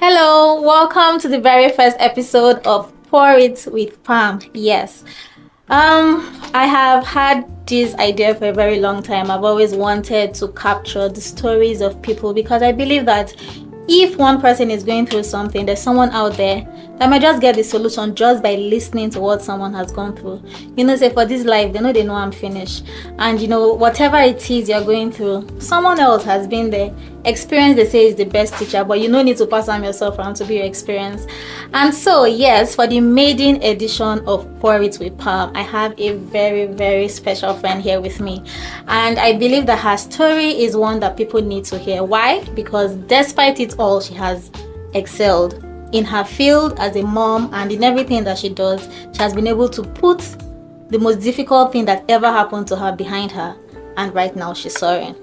Hello, welcome to the very first episode of Pour It with Pam. Yes. I have had this idea for a very long time. I've always wanted to capture the stories of people because I believe that if one person is going through something, there's someone out there that might just get the solution just by listening to what someone has gone through. Say for this life, they know I'm finished. And whatever it is you're going through, someone else has been there. Experience, they say, is the best teacher, but you don't need to pass on yourself around to be your experience. And so, yes, for the maiden edition of Pour It with Pam, I have a very, very special friend here with me. And I believe that her story is one that people need to hear. Why? Because despite it all, she has excelled in her field as a mom, and in everything that she does. She has been able to put the most difficult thing that ever happened to her behind her, and right now she's soaring.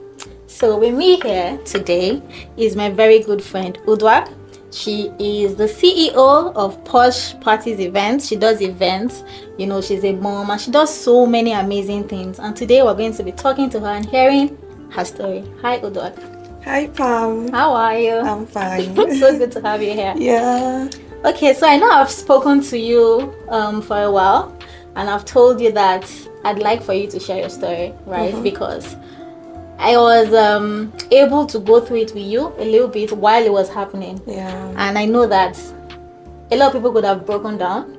So with me here today is my very good friend Uduak. She is the CEO of Posh Parties Events. She does events, she's a mom, and she does so many amazing things. And today we're going to be talking to her and hearing her story. Hi Uduak. Hi Pam. How are you? I'm fine. So good to have you here. Yeah. Okay, so I know I've spoken to you for a while, and I've told you that I'd like for you to share your story, right? Mm-hmm. Because I was able to go through it with you a little bit while it was happening. Yeah. And I know that a lot of people could have broken down.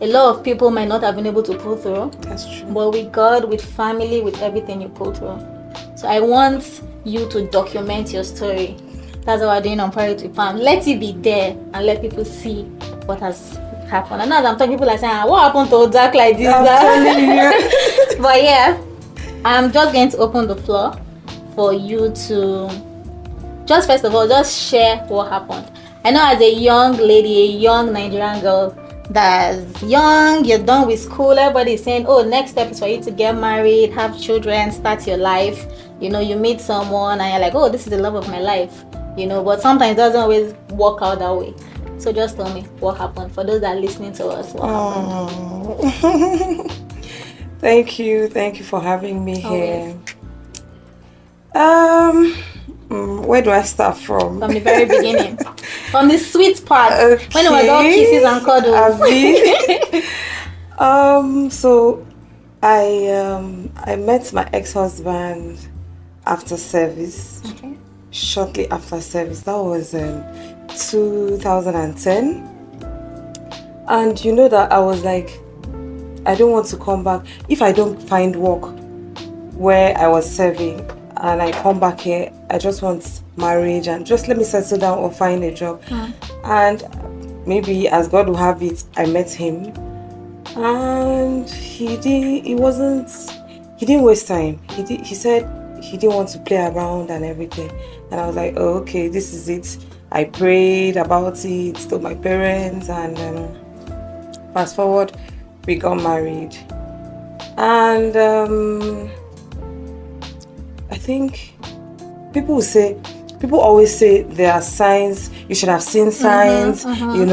A lot of people might not have been able to pull through. That's true. But with God, with family, with everything, you pull through. So I want you to document your story. That's what we're doing on Pour It with Pam. Let it be there and let people see what has happened. And as I'm talking, people are saying, what happened to Uduak like this? I'm telling you. But yeah, I'm just going to open the floor for you to just first of all just share what happened. I know as a young lady, a young Nigerian girl that's young, you're done with school, everybody's saying, oh, next step is for you to get married, have children, start your life. You meet someone and you're like, oh, this is the love of my life. But sometimes it doesn't always work out that way. So just tell me what happened for those that are listening to us. What happened? Thank you for having me here. Where do I start from? From the very beginning, from the sweet part, okay. When it was all kisses and cuddles. So I met my ex-husband after service. Okay. Shortly after service. That was 2010. And you know that I was like, I don't want to come back. If I don't find work where I was serving and I come back here, I just want marriage and just let me settle down or find a job. And maybe as God will have it, I met him. And he didn't waste time. He said he didn't want to play around and everything. And I was like, oh, okay, this is it. I prayed about it, told my parents, and fast forward, we got married. And I think people always say there are signs. You should have seen signs. You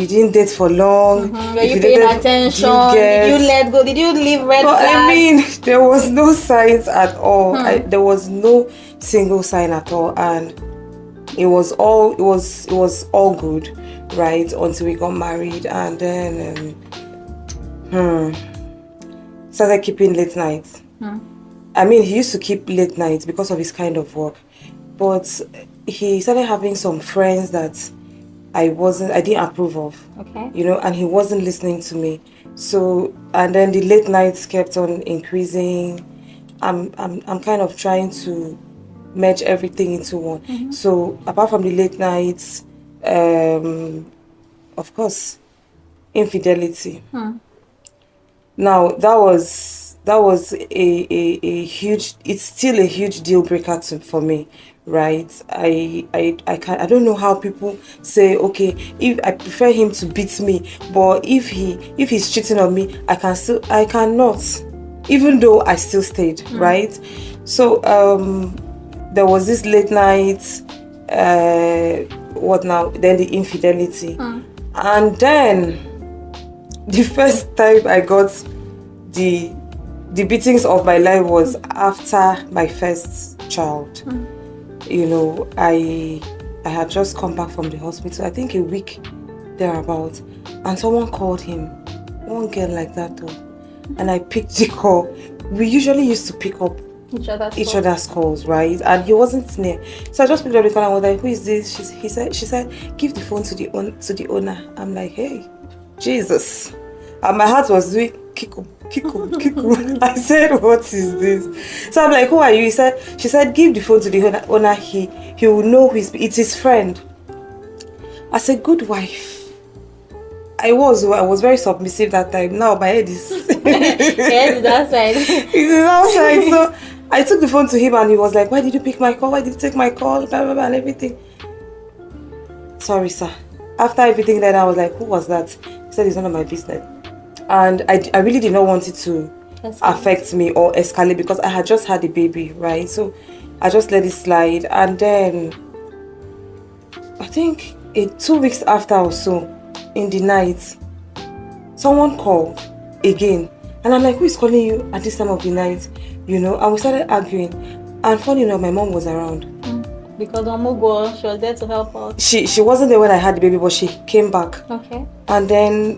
didn't date for long. Were you paying attention? Did you let go? Did you leave red flags? I mean, there was no signs at all. There was no single sign at all, and it was all good, right? Until we got married, and then started keeping late nights. I mean, he used to keep late nights because of his kind of work, but he started having some friends that I didn't approve of. Okay. And he wasn't listening to me. So, and then the late nights kept on increasing. I'm kind of trying to merge everything into one. Mm-hmm. So, apart from the late nights, of course, infidelity. Now, that was a huge. It's still a huge deal breaker for me, right? I don't know how people say, okay, if I prefer him to beat me, but if he's cheating on me, I cannot, even though I still stayed, right? So there was this late night, what now? Then the infidelity, and then the first time I got the beatings of my life was after my first child. I I had just come back from the hospital, I think a week thereabout, and someone called him. One girl like that though. And I picked the call. We usually used to pick up each other's calls, right? And he wasn't near, so I just picked up the phone and was like, "Who is this?" She said, "Give the phone to the owner." I'm like, "Hey, Jesus!" And my heart was doing kiku, kiku, kiku. I said, "What is this?" So I'm like, "Who are you?" She said, "Give the phone to the owner. He will know it's his friend." As a good wife, I was very submissive that time. Now my head is Yes, it's outside. it is outside. So I took the phone to him and he was like, "Why did you pick my call? Why did you take my call?" Blah, blah, blah, and everything. "Sorry, sir." After everything, then I was like, "Who was that?" He said, "It's none of my business." And I really did not want it to affect me or escalate because I had just had a baby, right? So I just let it slide. And then I think 2 weeks after or so, in the night, someone called again. And I'm like, "Who is calling you at this time of the night?" And we started arguing. And funny enough, my mom was around. Because Omugo, she was there to help out. She wasn't there when I had the baby, but she came back. Okay. And then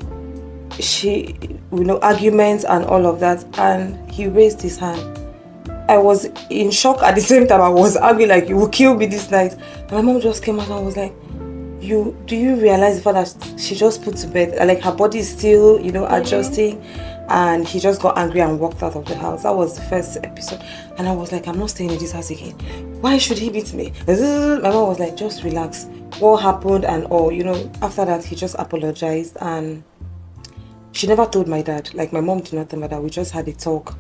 she, arguments and all of that. And he raised his hand. I was in shock at the same time. I was arguing like, "You will kill me this night." And my mom just came out and was like, do you realize the fact that she just put to bed, like her body is still, adjusting? And he just got angry and walked out of the house. That was the first episode. And I was like, "I'm not staying in this house again. Why should he beat me?" My mom was like, "Just relax. What happened?" And all, after that, he just apologized. And she never told my dad. Like, my mom did not tell my dad. We just had a talk.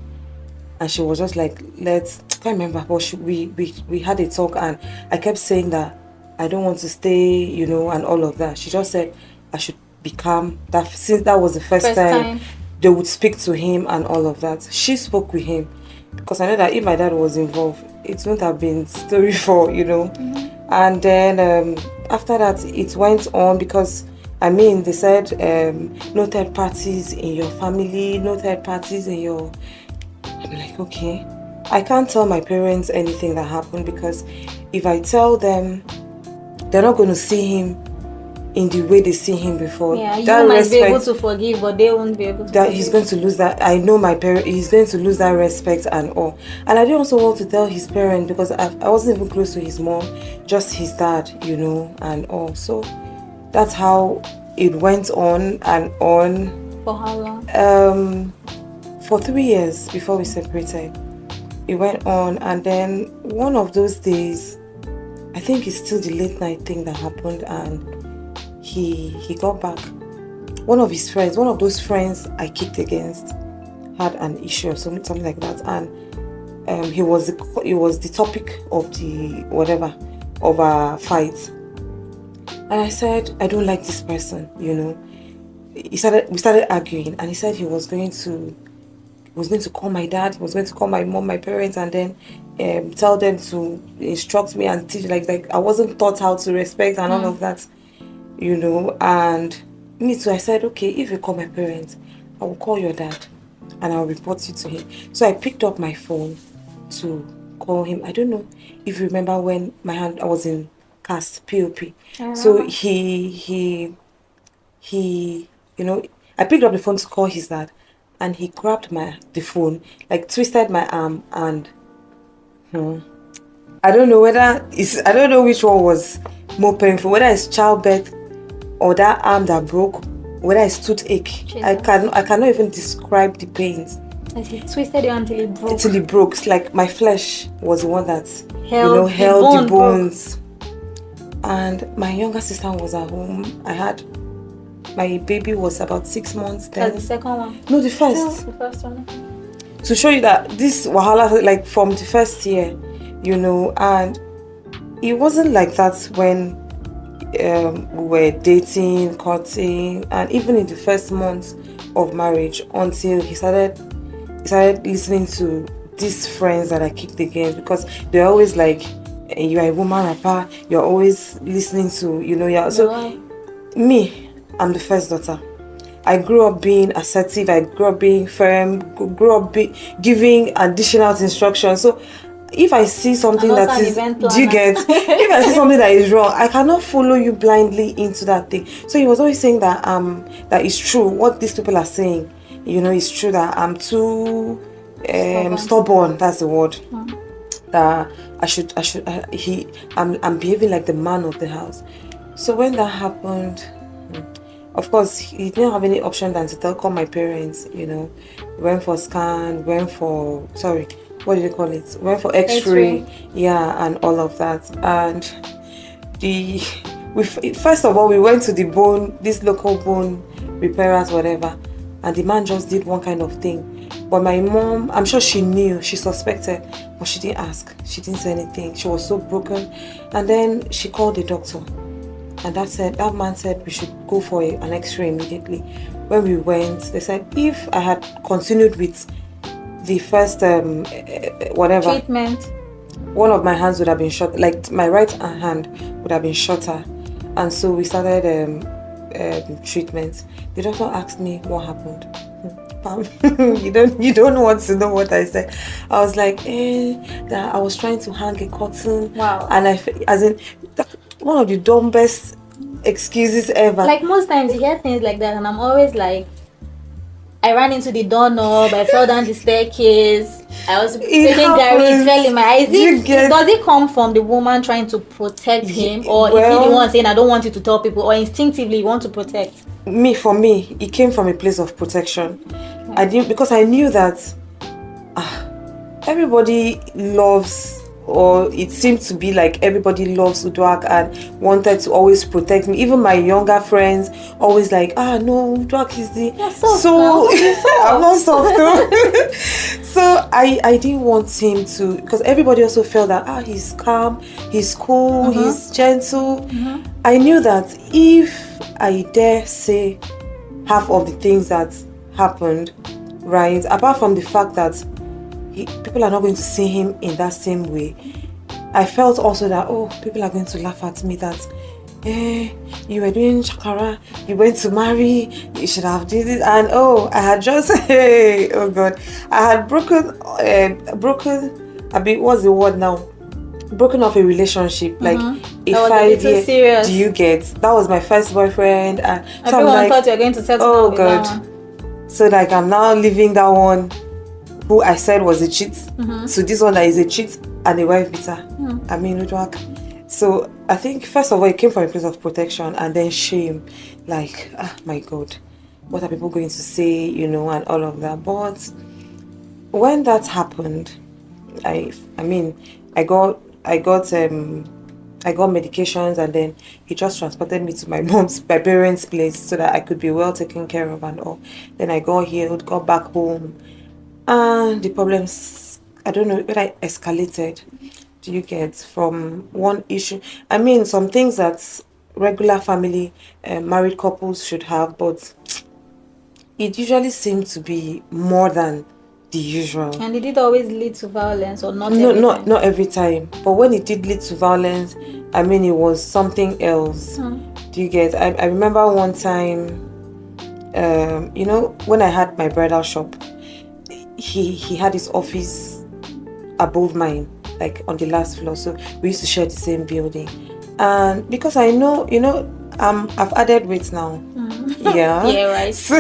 And she was just like, I can't remember, but we had a talk. And I kept saying that I don't want to stay, and all of that. She just said I should be calm. That since that was the first time they would speak to him and all of that. She spoke with him because I know that if my dad was involved, it wouldn't have been story for, Mm-hmm. And then after that, it went on because they said no third parties in your family, no third parties in your. I'm like, okay, I can't tell my parents anything that happened because if I tell them, they're not going to see him in the way they see him before. Yeah, you might be able to forgive, but they won't be able to. That he's going to lose that. I know my parent. He's going to lose that respect and all. And I didn't also want to tell his parents because I wasn't even close to his mom, just his dad, and all. So that's how it went on and on. For how long? For 3 years before we separated. It went on, and then one of those days, I think it's still the late night thing that happened, and he got back. One of those friends I kicked against, had an issue or something like that, and he was the topic of of our fight. And I said, "I don't like this person," We started arguing, and he said he was going to call my dad, he was going to call my mom, my parents, and then tell them to instruct me and teach, like I wasn't taught how to respect and all of that, and me too. I said, "Okay, if you call my parents, I will call your dad and I'll report you to him." So I picked up my phone to call him. I don't know if you remember when I was in cast POP. So he I picked up the phone to call his dad, and he grabbed the phone, like twisted my arm, and I don't know which one was more painful, whether it's childbirth or that arm that broke, whether it's toothache. Jesus. I cannot even describe the pains. And he twisted you until it broke. Until it broke. It's like my flesh was the one that held the bones. And my younger sister was at home. My baby was about 6 months then. That's the second one? No, the first. The first one. To show you that this wahala, like from the first year, and it wasn't like that when we were dating, courting, and even in the first month of marriage, until he started listening to these friends that I kicked against, because they're always like, "You are a woman rapper, you're always listening to, so me, I'm the first daughter. I grew up being assertive, I grew up being firm, grew up giving additional instructions. So if I see something And also that an is, event do you planner. get? If I see something that is wrong, I cannot follow you blindly into that thing. So he was always saying that that it's true what these people are saying. You know, it's true that I'm too stubborn. That's the word. That I'm behaving like the man of the house. So when that happened, of course, he didn't have any option than to call my parents, you know. Went for scan, what do they call it? Went for X-ray, yeah, and all of that. And first of all, we went to this local bone repairers, whatever, and the man just did one kind of thing. But my mom, I'm sure she knew, she suspected, but she didn't ask. She didn't say anything. She was so broken. And then she called the doctor. And that man said we should go for an X-ray immediately. When we went, they said if I had continued with the first treatment, one of my hands would have been shot, like my right hand would have been shorter. And so we started treatment. The doctor asked me what happened. You don't want to know what I said. I was like, that I was trying to hang a curtain. Wow. And one of the dumbest excuses ever. Like most times you hear things like that, and I'm always like, I ran into the doorknob, I fell down the staircase, I was taking Gary, it fell in my eyes. Does it come from the woman trying to protect him, or is he the one saying I don't want you to tell people, or instinctively you want to protect? For me, it came from a place of protection. Because I knew that everybody loves, or it seemed to be like everybody loves Uduak and wanted to always protect me. Even my younger friends always like, no, Uduak is the I'm not soft though. So I didn't want him to, because everybody also felt that he's calm, he's cool, he's gentle. I knew that if I dare say half of the things that happened, right, apart from the fact that people are not going to see him in that same way, I felt also that people are going to laugh at me that you were doing chakara, you went to marry, you should have did it, and I had just oh god, I had broken what's the word now, broken off a relationship, like a 5 year. Serious. Do you get? That was my first boyfriend, and so everyone thought you were going to settle down with that one. So like I'm now leaving that one who I said was a cheat to this one that is a cheat and a wife beater. I mean, Uduak. So I think first of all it came from a place of protection, and then shame, like my god, what are people going to say, you know, and all of that. But when that happened, I got medications, and then he just transported me to my parents' place so that I could be well taken care of and all. Then I got healed, got back home, and the problems, I don't know whether I escalated. Do you get? From one issue, I mean, some things that regular family married couples should have, but it usually seemed to be more than the usual. And did it always lead to violence, or not? Not every time, but when it did lead to violence, I mean, it was something else. Do you get? I remember one time, you know, when I had my bridal shop, he had his office above mine, like on the last floor, so we used to share the same building. And because I know, you know, I've added weight now. Yeah, right. So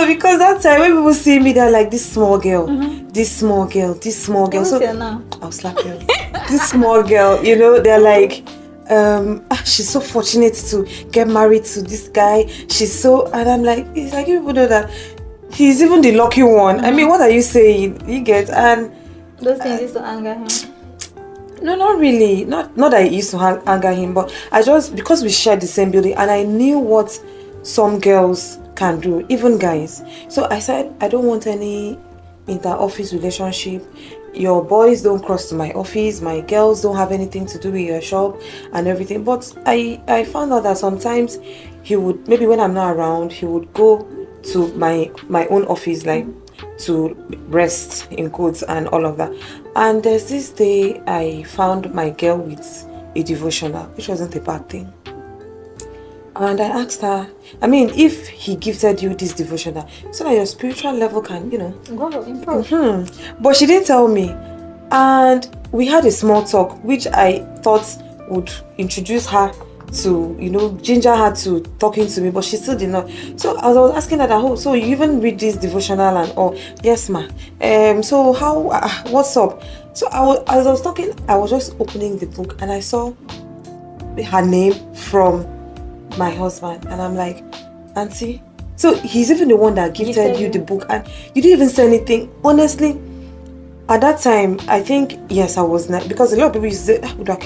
because that time when people see me, they're like, this small girl, this small girl, this small girl. So now? I'll slap you. This small girl, you know, they're like, she's so fortunate to get married to this guy. And I'm like, it's like, you people know that he's even the lucky one. I mean, what are you saying? You get? And those things used to anger him. No, not really. Not that it used to anger him, but I just, because we shared the same building, and I knew what some girls can do, even guys. So I said, I don't want any inter-office relationship. Your boys don't cross to my office. My girls don't have anything to do with your shop and everything. But I found out that sometimes he would, maybe when I'm not around, he would go to my own office, like to rest in quotes and all of that. And there's this day I found my girl with a devotional, which wasn't a bad thing. And I asked her, I mean, if he gifted you this devotional so that your spiritual level can, you know, go improve. But she didn't tell me. And we had a small talk, which I thought would introduce her to, ginger her to talking to me, but she still did not. So as I was asking her that, oh, so you even read this devotional and all? Yes, ma. So how, what's up? So as I was talking, I was just opening the book and I saw her name from my husband, and I'm like, Auntie, so he's even the one that gifted you the book, and you didn't even say anything. Honestly, at that time, I think, yes, I was not, because a lot of people used to say, Uduak,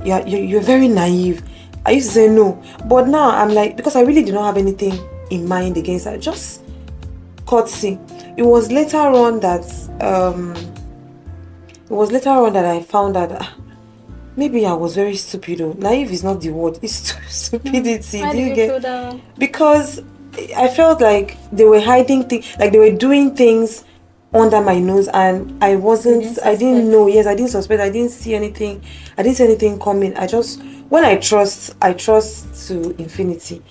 you're very naive. I used to say no, but now I'm like, because I really did not have anything in mind against her, just courtesy. It was later on that I found that maybe I was very stupid. Naive is not the word; it's stupidity. Why Do you feel get? that? Because I felt like they were hiding things, like they were doing things under my nose, and I didn't know. Yes, I didn't suspect. I didn't see anything. I didn't see anything coming. When I trust to infinity.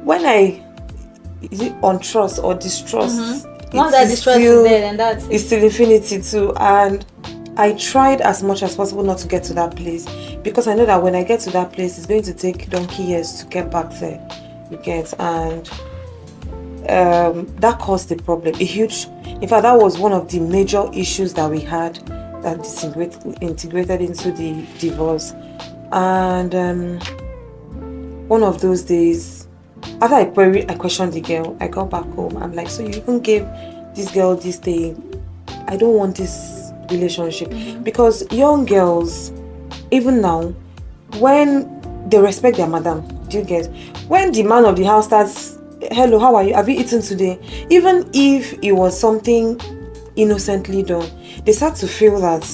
When is it untrust or distrust? Once that distrust is there, then that's it. It's still infinity too. And I tried as much as possible not to get to that place, because I know that when I get to that place, it's going to take donkey years to get back there. You get, and that caused the problem. In fact, that was one of the major issues that we had that integrated into the divorce. And one of those days, after I questioned the girl, I got back home. I'm like, so you even gave this girl this thing? I don't want this relationship. Because young girls, even now, when they respect their madam, do you get? When the man of the house starts, hello, how are you? Have you eaten today? Even if it was something innocently done, they start to feel that,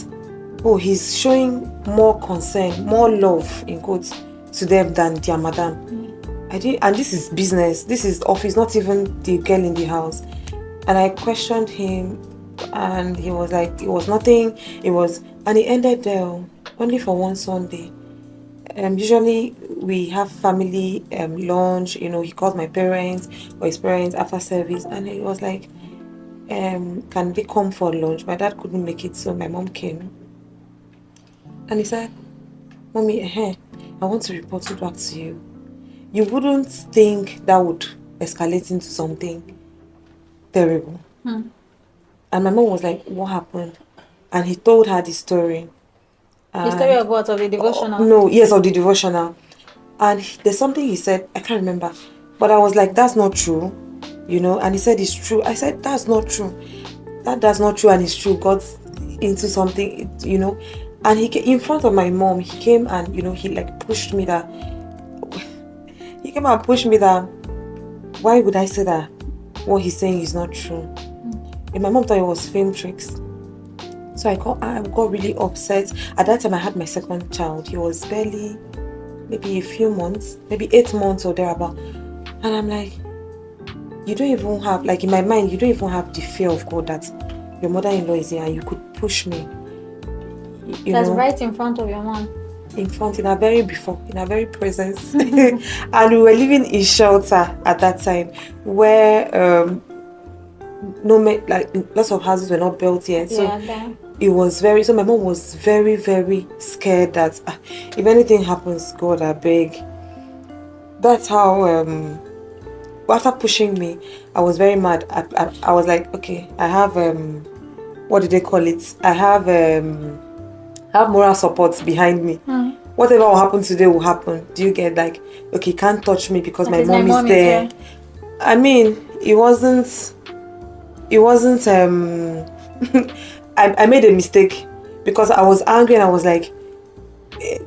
oh, he's showing more concern, more love, in quotes, to them than their madam. And this is business, this is office, not even the girl in the house. And I questioned him, and he was like, it was nothing, and it ended there, only for one Sunday. Usually we have family lunch, he called my parents or his parents after service, and he was like, can they come for lunch? My dad couldn't make it, so my mom came. And he said, Mommy, I want to report it back to you. You wouldn't think that would escalate into something terrible. And my mom was like, what happened? And he told her the story. The story of what? Of the devotional? No, yes, of the devotional. And there's something he said, I can't remember. But I was like, that's not true. And he said, it's true. I said, that's not true. That's not true, and it's true. Got into something, And he came in front of my mom. He came and, he like pushed me that. He came and pushed me that. Why would I say that what he's saying is not true? And my mom thought it was fame tricks. So I got really upset. At that time, I had my second child. He was barely, maybe a few months, maybe 8 months or thereabout. And I'm like, you don't even have, like in my mind, you don't even have the fear of God that your mother-in-law is here and you could push me. That's right in front of your mom. In her very presence. And we were living in shelter at that time, where lots of houses were not built yet. So it was so my mom was very, very scared that if anything happens, God, I beg. That's how after pushing me, I was very mad. I was like, okay, I have what do they call it? I have moral support behind me. Whatever will happen today will happen. Do you get, like, okay, can't touch me because my mom is there. I mean, it wasn't I made a mistake because I was angry and I was like,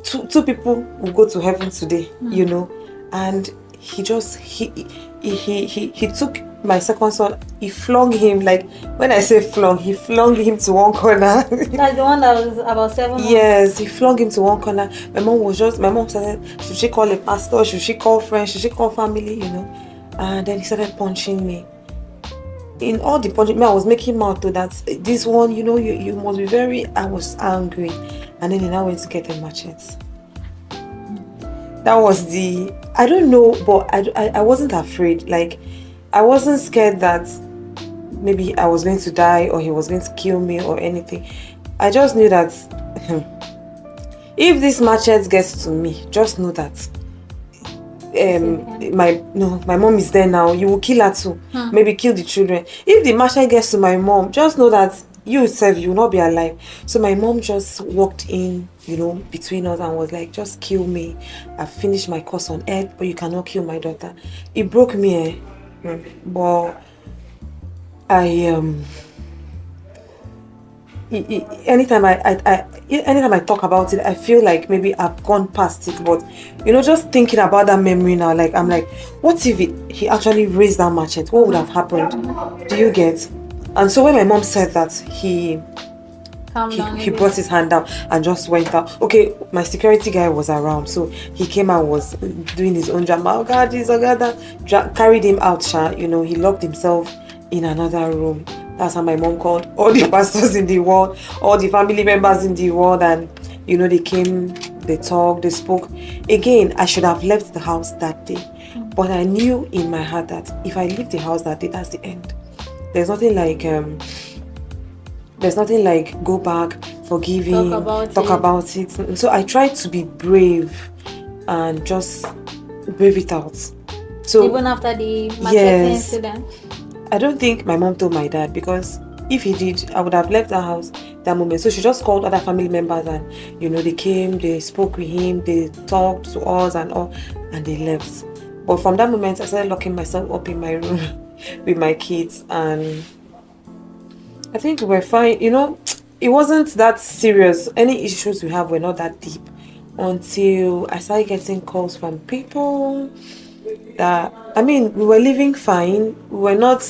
two people will go to heaven today, and he took my second son, he flung him, like, when I say flung, he flung him to one corner. That's the one that was about 7 months. Yes, he flung him to one corner. My mom said, should she call a pastor? Should she call friends? Should she call family? And then he started punching me. In all the punching, I was making mouth to that. This one, you must be very. I was angry, and then he now went to get a machete. That was I don't know, but I wasn't afraid. Like, I wasn't scared that maybe I was going to die or he was going to kill me or anything. I just knew that if this machete gets to me, just know that my mom is there now. You will kill her too. Maybe kill the children. If the machete gets to my mom, just know that you yourself, you will not be alive. So my mom just walked in, between us and was like, just kill me. I've finished my course on earth, but you cannot kill my daughter. It broke me, but anytime I talk about it, I feel like maybe I've gone past it. But just thinking about that memory now, like I'm like, what if he actually raised that machete? What would have happened? Do you get? And so when my mom said that, he brought his hand down and just went out. Okay, my security guy was around, so he came and was doing his own drama. Oh God, this, oh God, that. Carried him out, he locked himself in another room. That's how my mom called all the pastors in the world, all the family members in the world, and they came, they talked, they spoke. Again, I should have left the house that day, but I knew in my heart that if I leave the house that day, that's the end. There's nothing like go back, forgiving, talk about it. And so I tried to be brave and just brave it out. So even after the machete incident, I don't think my mom told my dad, because if he did, I would have left the house that moment. So she just called other family members and they came, they spoke with him, they talked to us and all, and they left. But from that moment, I started locking myself up in my room with my kids, and I think we were fine. It wasn't that serious. Any issues we have were not that deep until I started getting calls from people that, we were living fine. We were not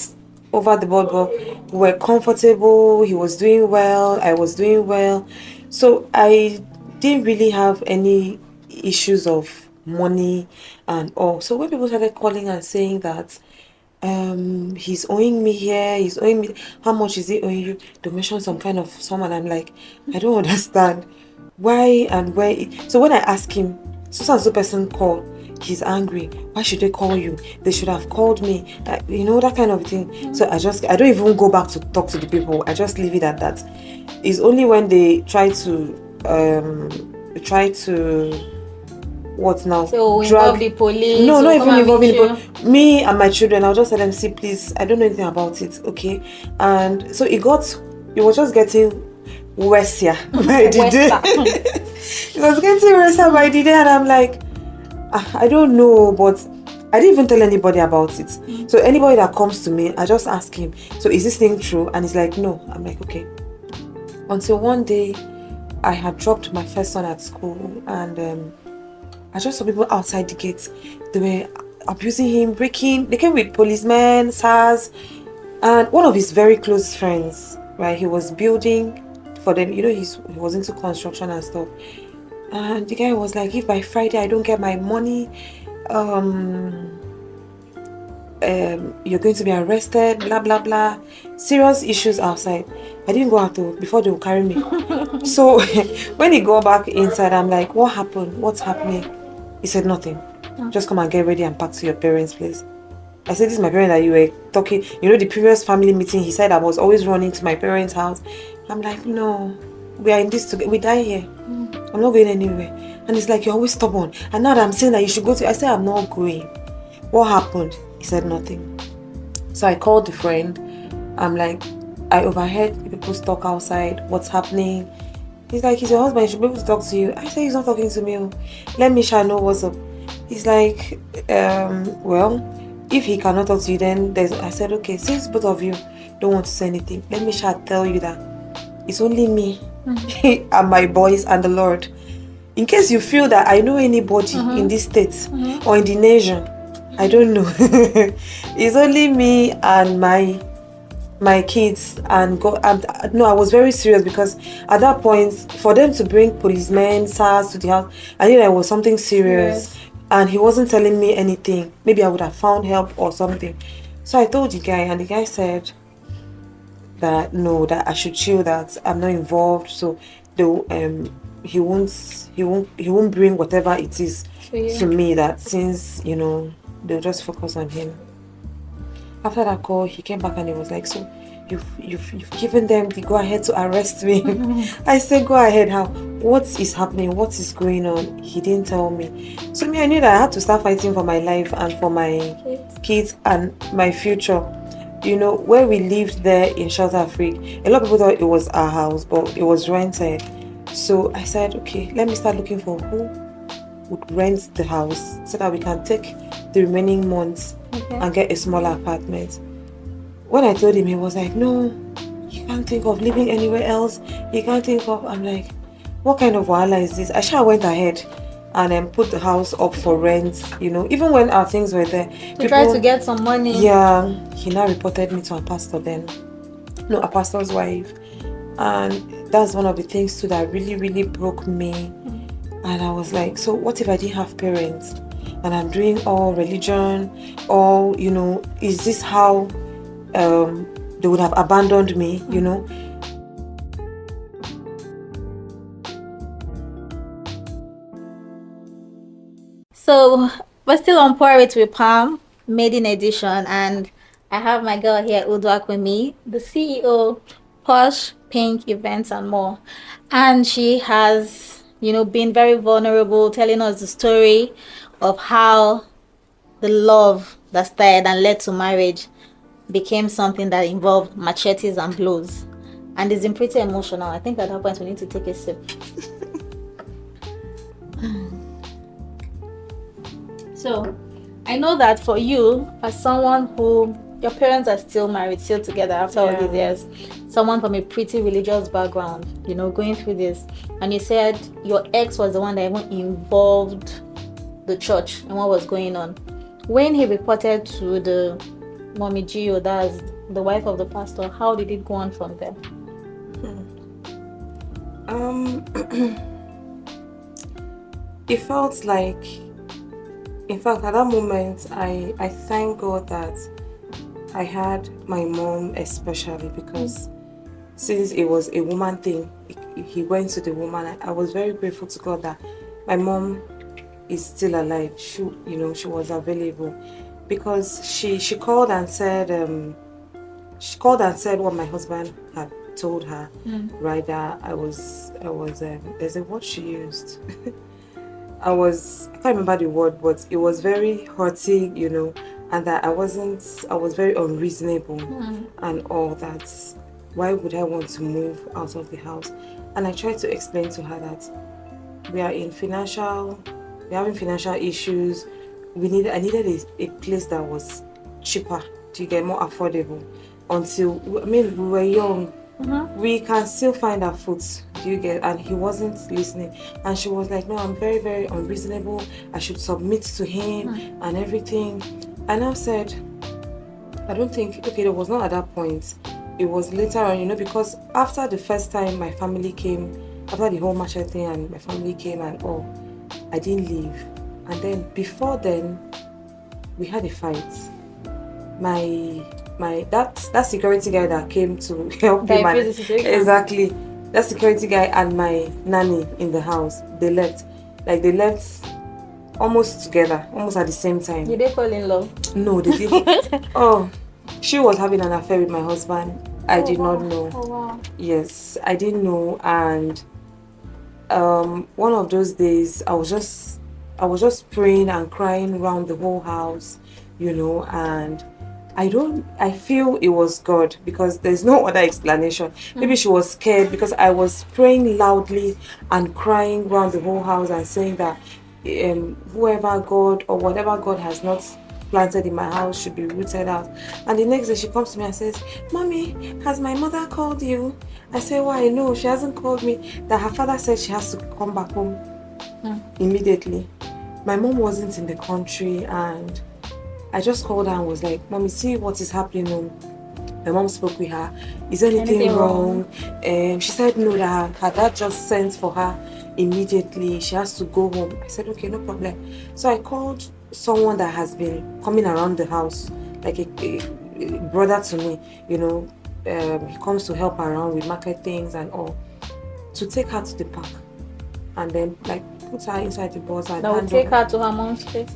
over the board, but we were comfortable. He was doing well. I was doing well. So I didn't really have any issues of money and all. So when people started calling and saying that he's owing me here, he's owing me, how much is he owing you? They mention some kind of sum, and I'm like, I don't understand why and where. So when I ask him, so person called, he's angry. Why should they call you? They should have called me. That kind of thing. So I don't even go back to talk to the people. I just leave it at that. It's only when they try to what now? So involve the police? No, not even involving the police. Me and my children, I'll just tell them, see, please, I don't know anything about it, okay? And so it was just getting worse by the day. It was getting worse by the day, and I'm like, I don't know, but I didn't even tell anybody about it. So anybody that comes to me, I just ask him, so is this thing true? And he's like, no. I'm like, okay. Until one day, I had dropped my first son at school, and I just saw people outside the gates. They were abusing him, breaking. They came with policemen, SARS, and one of his very close friends, right? He was building for them. He was into construction and stuff. And the guy was like, if by Friday I don't get my money, you're going to be arrested, blah, blah, blah. Serious issues outside. I didn't go out though, before they will carry me. So when he go back inside, I'm like, what happened? What's happening? He said, nothing. Just come and get ready and pack to your parents' place. I said, this is my parent that you were talking. The previous family meeting, he said I was always running to my parents' house. I'm like, no, we are in this together. We die here. I'm not going anywhere. And he's like, you're always stubborn. And now that I'm saying that you should go to, I said, I'm not going. What happened? He said nothing. So I called the friend. I'm like, I overheard the people talk outside. What's happening? He's like, he's your husband. He should be able to talk to you. I said, he's not talking to me. Let me know what's up. He's like, well, if he cannot talk to you, then I said, okay, since both of you don't want to say anything, let me tell you that it's only me and my boys and the Lord. In case you feel that I know anybody in this state or in the nation, I don't know. It's only me and my kids and God. No, I was very serious, because at that point, for them to bring policemen, SARS to the house, I knew there was something serious. And he wasn't telling me anything. Maybe I would have found help or something. So I told the guy, and the guy said that no, that I should chill, that I'm not involved. So he won't bring whatever it is to me, that since they'll just focus on him. After that call, he came back and he was like, so you've given them the go ahead to arrest me. I said, go ahead. How? What is happening? What is going on? He didn't tell me. So me, I knew that I had to start fighting for my life and for my kids and my future. You know, where we lived there in South Africa, a lot of people thought it was our house, but it was rented. So I said, okay, let me start looking for who would rent the house so that we can take the remaining months and get a smaller apartment. When I told him, he was like, no, you can't think of living anywhere else. You can't think of, I'm like, what kind of wahala is this? I sure went ahead and then put the house up for rent, you know, even when our things were there. To try to get some money. Yeah, he now reported me to a pastor then. No, a pastor's wife. And that's one of the things too that really, really broke me. And I was like, so what if I didn't have parents? And I'm doing all religion, all, you know, is this how they would have abandoned me, you know? So we're still on Pour It with Palm, maiden edition, and I have my girl here, Uduak, with me, the CEO, Posh Pink Events and more. And she has, you know, been very vulnerable, telling us the story of how the love that started and led to marriage became something that involved machetes and blows. And it's been pretty emotional. I think at that point we need to take a sip. So, I know that for you, as someone who, your parents are still married, still together after all these years, someone from a pretty religious background, you know, going through this, and you said your ex was the one that even involved the church and what was going on. When he reported to the Mommy Gio, that's the wife of the pastor, how did it go on from there? It felt like, in fact, at that moment, I thank God that I had my mom, especially because since it was a woman thing, he went to the woman. I was very grateful to God that my mom is still alive. She, you know, she was available because she called and said what my husband had told her. Right, that I was there's a word she used. I can't remember the word, but it was very hurting, you know, and that I was very unreasonable and all that. Why would I want to move out of the house? And I tried to explain to her that we're having financial issues. I needed a place that was cheaper to get more affordable. We were young. We can still find our foot. Do you get? And he wasn't listening. And she was like, no, I'm very, very unreasonable. I should submit to him and everything. And I said, I don't think, okay, it was not at that point. It was later on, you know, because after the first time my family came, after the whole machete thing and my family came and all, I didn't leave. And then before then, we had a fight. That security guy that came to help him, exactly, that security guy and my nanny in the house, they left almost together, almost at the same time. Did they fall in love? No, they didn't. Oh, she was having an affair with my husband. I did not know. Oh, wow. Yes, I didn't know. And one of those days I was just praying and crying around the whole house, you know, and I feel it was God because there's no other explanation. Maybe she was scared because I was praying loudly and crying around the whole house and saying that whoever God or whatever God has not planted in my house should be rooted out. And the next day she comes to me and says, Mommy, has my mother called you? I say, why? No, she hasn't called me. That her father said she has to come back home immediately. My mom wasn't in the country and I just called her and was like, Mommy, see what is happening. My mom spoke with her. Is anything wrong? She said no, that her dad just sent for her immediately. She has to go home. I said, okay, no problem. So I called someone that has been coming around the house, like a brother to me, you know. He comes to help around with market things and all, to take her to the park and then like put her inside the bus and that will take her to her mom's place.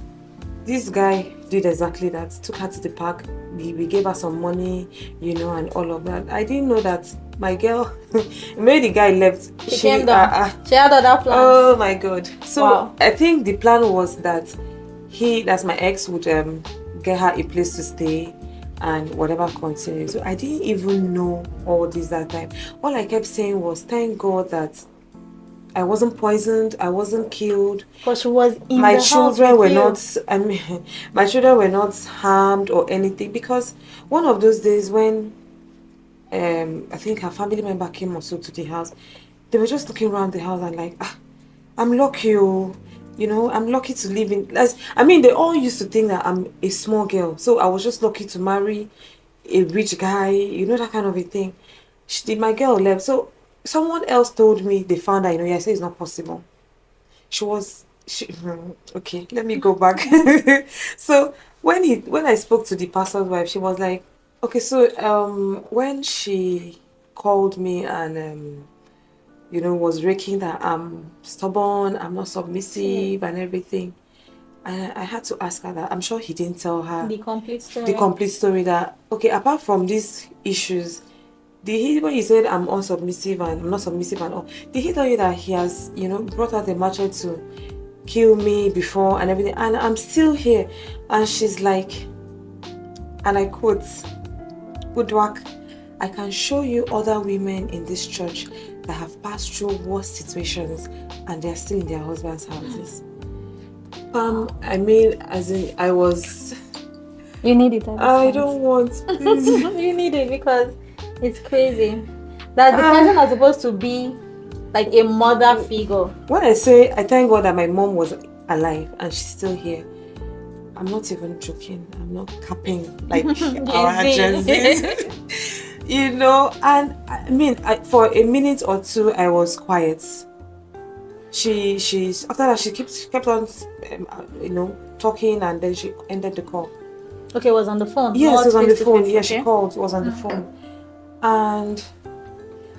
this guy did exactly that. Took her to the park. We gave her some money, and all of that. I didn't know that my girl, maybe the guy left. She came down. She had other plans. Oh my God. So wow. I think the plan was that that's my ex, would get her a place to stay and whatever continued. So I didn't even know all this that time. All I kept saying was, thank God that I wasn't poisoned, I wasn't killed. Because she was in my the children house were with you. not. I mean, my children were not harmed or anything. Because one of those days when I think her family member came also to the house, they were just looking around the house and like, I'm lucky, I'm lucky to live in. I mean, they all used to think that I'm a small girl, so I was just lucky to marry a rich guy, that kind of a thing. My girl left, so someone else told me they found her. I said it's not possible. Okay, let me go back. So when I spoke to the pastor's wife, she was like, okay, so when she called me and was raking that I'm stubborn, I'm not submissive and everything, and I had to ask her that. I'm sure he didn't tell her the complete story that, okay, apart from these issues, when he said I'm unsubmissive and I'm not submissive and all, did he tell you that he has brought out a machete to kill me before and everything, and I'm still here? And she's like, and I quote, Uduak, I can show you other women in this church that have passed through worse situations and they're still in their husbands' houses. I mean, as in, I was... You need it. I don't want, please. You need it because it's crazy. That the person is supposed to be like a mother figure. When I say I thank God that my mom was alive and she's still here, I'm not even joking. I'm not capping like our agencies. And I mean, for a minute or two, I was quiet. She's after that she kept on, talking, and then she ended the call. Okay, it was on the phone. Yes, it was on the phone. Okay. Yeah, she called. It was on the phone, and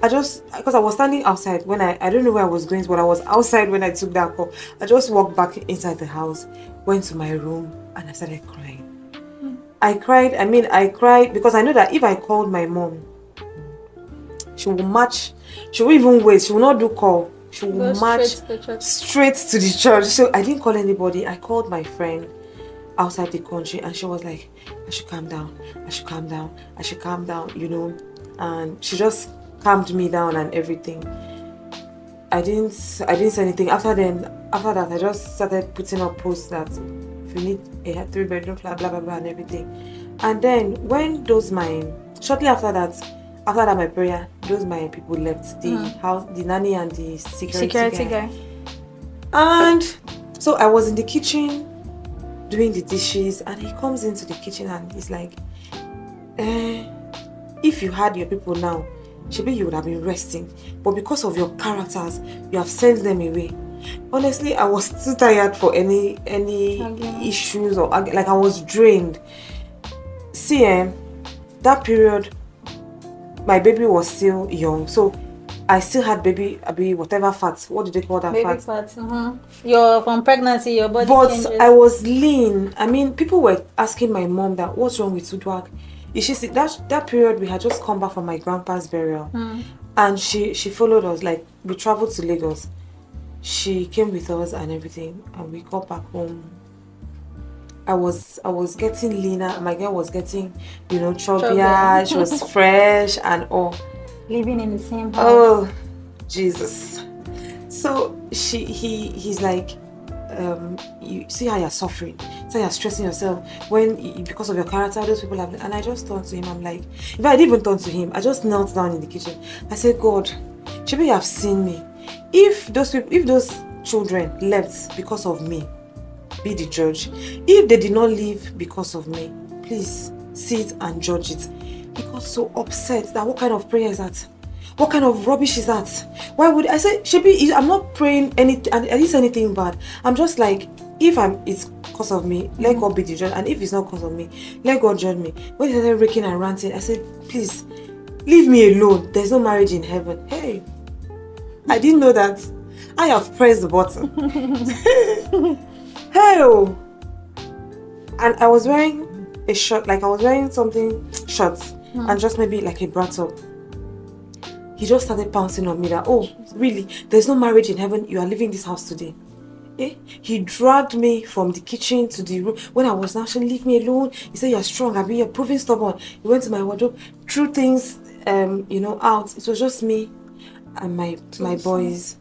I just, because I was standing outside when I don't know where I was going, but I was outside when I took that call. I just walked back inside the house, went to my room, and I started crying. I cried. I mean, I cried because I know that if I called my mom, she will march. She won't even wait. She will not do call. She will march straight to the church. So I didn't call anybody. I called my friend outside the country, and she was like, I should calm down. I should calm down. I should calm down, and she just calmed me down and everything. I didn't say anything. After that, I just started putting up posts that if you need a 3-bedroom flat, blah blah blah and everything. And then when shortly after that my prayer, those my people left the house, the nanny and the security guy. And so I was in the kitchen doing the dishes, and he comes into the kitchen and he's like, if you had your people now, maybe you would have been resting, but because of your characters, you have sent them away. Honestly, I was too tired for any issues, or like I was drained. See, that period, my baby was still young, so I still had baby whatever fat. What do they call that? Baby fat. You're from pregnancy, your body changes. But I was lean. I mean, people were asking my mom that what's wrong with Uduak. She said that period we had just come back from my grandpa's burial, and she followed us. Like, we traveled to Lagos. She came with us and everything, and we got back home. I was getting leaner. My girl was getting, chubbier. She was fresh and all. Living in the same house. Oh, Jesus. So he's like, you see how you're suffering, so you're stressing yourself because of your character, those people have. And I just turned to him. I'm like, if I didn't even turn to him, I just knelt down in the kitchen. I said, God, maybe you have seen me. If those children left because of me, be the judge. If they did not leave because of me, please sit and judge it. He got so upset that what kind of prayer is that? What kind of rubbish is that? Why would I say, Shebi, I'm not praying anything, I didn't say anything bad. I'm just like, if it's because of me, let God be the judge. And if it's not because of me, let God judge me. When he started raking and ranting, I said, please, leave me alone. There's no marriage in heaven. Hey, I didn't know that. I have pressed the button. Hey, And I was wearing a shirt, like I was wearing something short and just maybe like a bra top. He just started pouncing on me that, oh, really? There's no marriage in heaven. You are leaving this house today. He dragged me from the kitchen to the room. When I was actually, leave me alone. He said, you're strong, Abi, you're proving stubborn. He went to my wardrobe, threw things, out. It was just me and my boys.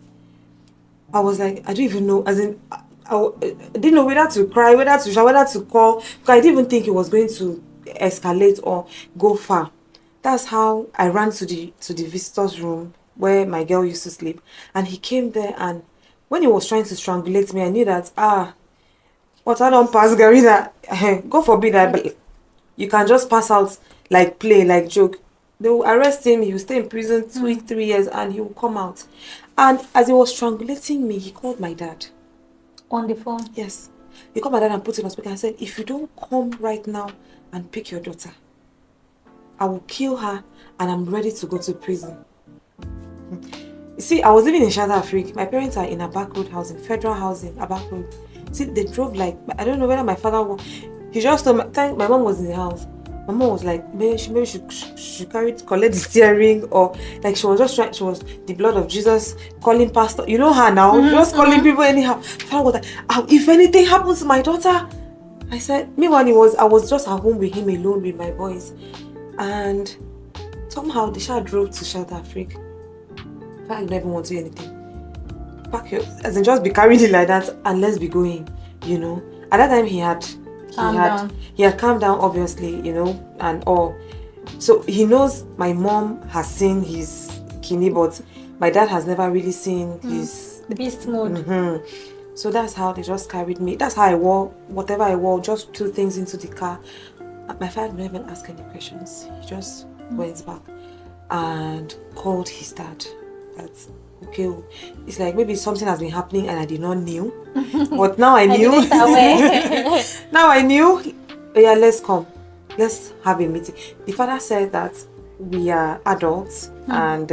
I was like, I don't even know, as in, I didn't know whether to cry, whether to shout, whether to call, because I didn't even think it was going to escalate or go far. That's how I ran to the visitor's room where my girl used to sleep, and he came there, and when he was trying to strangulate me, I knew that what I don't pass, Garina, God forbid that, but you can just pass out like play, like joke. They will arrest him, he will stay in prison 3 years, and he will come out. And as he was strangulating me, he called my dad. On the phone? Yes. He called my dad and put him on speaker and said, if you don't come right now and pick your daughter, I will kill her and I'm ready to go to prison. You see, I was living in South Africa. My parents are in a back road housing, federal housing, a back road. See, they drove like, I don't know whether my father was, he just told my mom was in the house. My mom was like, maybe she collect the steering, or like she was just trying, she was the blood of Jesus, calling pastor. You know her now, just calling people anyhow. My father was like, if anything happens to my daughter. I said, meanwhile, I was just at home with him alone with my boys. And somehow the child drove to South Africa. I don't even want to do anything. Pack your, as in just be carrying it like that and let's be going, At that time he had calmed down, obviously, and all. So he knows my mom has seen his kidney, but my dad has never really seen his beast mode. So that's how they just carried me. That's how I wore whatever I wore, just 2 things into the car. My father didn't even ask any questions. He just went back and called his dad. That's okay. It's like maybe something has been happening and I did not knew. But now I knew. Now I knew. Yeah, let's come. Let's have a meeting. The father said that we are adults and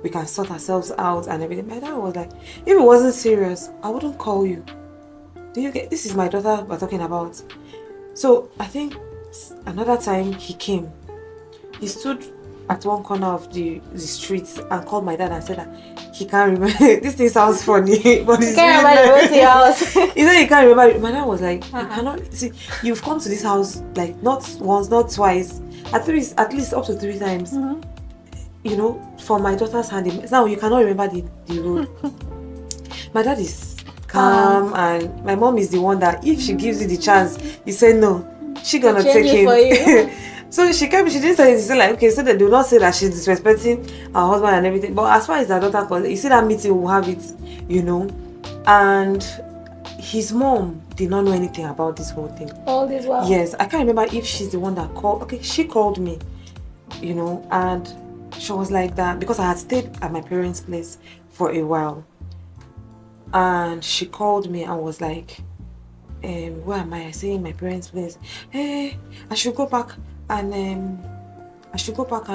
we can sort ourselves out and everything. My dad was like, if it wasn't serious, I wouldn't call you. Do you get? This is my daughter we're talking about. So I think another time he came, he stood at one corner of the streets and called my dad and said that he can't remember. This thing sounds funny, but he can't remember the house. He said he can't remember. My dad was like, you cannot see. You've come to this house like not once, not twice, at least up to 3 times. For my daughter's hand. Now you cannot remember the road. My dad is calm, and my mom is the one that if she gives you the chance, you say no. She gonna take him. So she came, she didn't say it. She said like, okay, so that they will not say that she's disrespecting her husband and everything. But as far as her daughter goes, you see that meeting, we'll have it, And his mom did not know anything about this whole thing. All this while? Yes, I can't remember if she's the one that called. Okay, she called me, and she was like that because I had stayed at my parents' place for a while. And she called me and was like, where am I? I say in my parents' place. Hey, I should go back and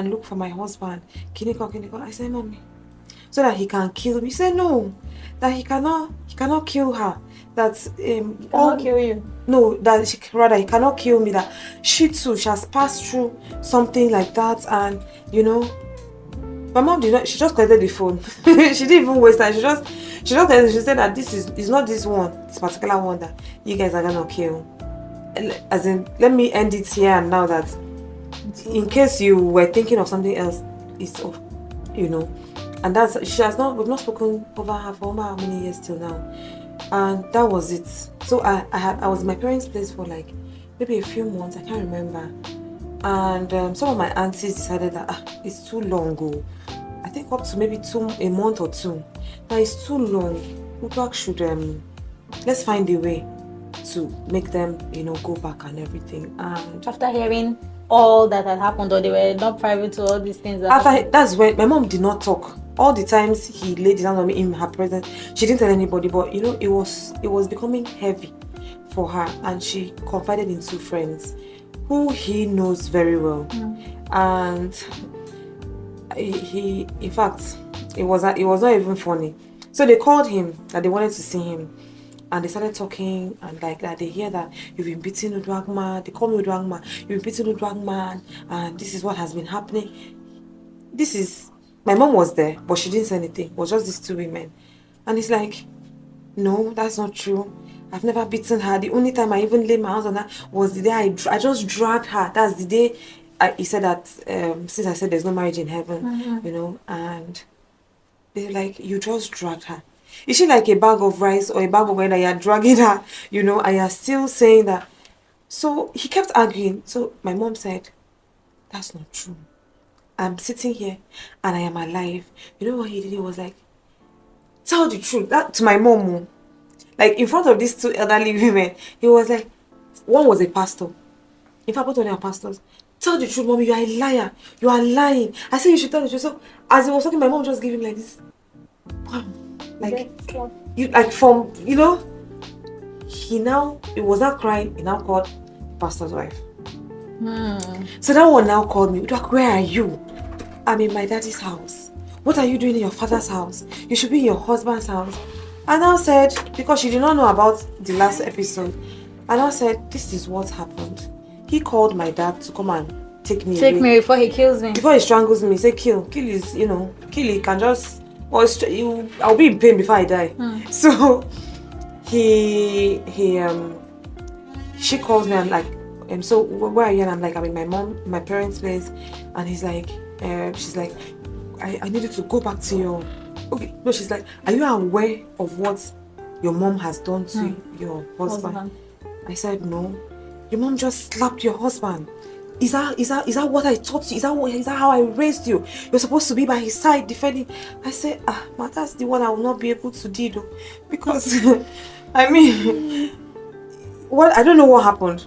look for my husband. Kiniko. I said, mommy, so that he can kill me. He said no, that he cannot kill her. That cannot kill you. No, that he cannot kill me. That she too, she has passed through something like that, and my mom did not. She just collected the phone. She didn't even waste time. She said that this is not this particular one that you guys are gonna kill. As in, let me end it here and now. That in case you were thinking of something else, it's off, And that's we've not spoken over her for how many years till now, and that was it. So I was in my parents' place for like maybe a few months. I can't remember. And some of my aunties decided that it's too long. I think up to maybe a month or 2. That is too long. Uduak should let's find a way to make them go back and everything. And after hearing all that had happened, or they were not private to all these things that's when my mom did not talk. All the times he laid his hand on me in her presence, she didn't tell anybody, but it was becoming heavy for her, and she confided in 2 friends who he knows very well. And he in fact, it was not even funny. So they called him that they wanted to see him, And they started talking, and like that, they hear that you've been beating Uduak man. They call me Uduak man. You've been beating Uduak man, and this is what has been happening. This is my mom was there, but she didn't say anything. It was just these two women, and it's like, no, that's not true. I've never beaten her. The only time I even laid my hands on her was the day I just dragged her. That's the day he said that since I said there's no marriage in heaven, you know, and they're like, you just dragged her. Is she like a bag of rice or a bag of wine that you're dragging her, you know, and you're still saying that? So he kept arguing. So my mom said, that's not true. I'm sitting here and I am alive. You know what he did? He was like, tell the truth. That to my mom. Like in front of these two elderly women, he was like, one was a pastor. In fact, both of them are pastors. Tell the truth, mommy, you are a liar. You are lying. I said you should tell the truth. So as he was talking, my mom just gave him like this. Like you like from, you know, he was not crying, he now called the pastor's wife. So that one now called me, like, where are you? I'm in my daddy's house. What are you doing in your father's house? You should be in your husband's house. I now said, because she did not know about the last episode, I now said, this is what happened. He called my dad to come and take me away before he kills me. Before he strangles me, say kill is, you know, kill he can just, or I'll be in pain before I die. So she calls me and like, so where are you? And I'm like, I'm in my parents' place, and he's like, she's like, I need you to go back to your. Okay, no, she's like, are you aware of what your mom has done to your husband? I said, no. Your mom just slapped your husband. Is that what I taught you? Is that how I raised you? You're supposed to be by his side defending. I said, ma, that's the one I will not be able to do though. Because I mean, I don't know what happened.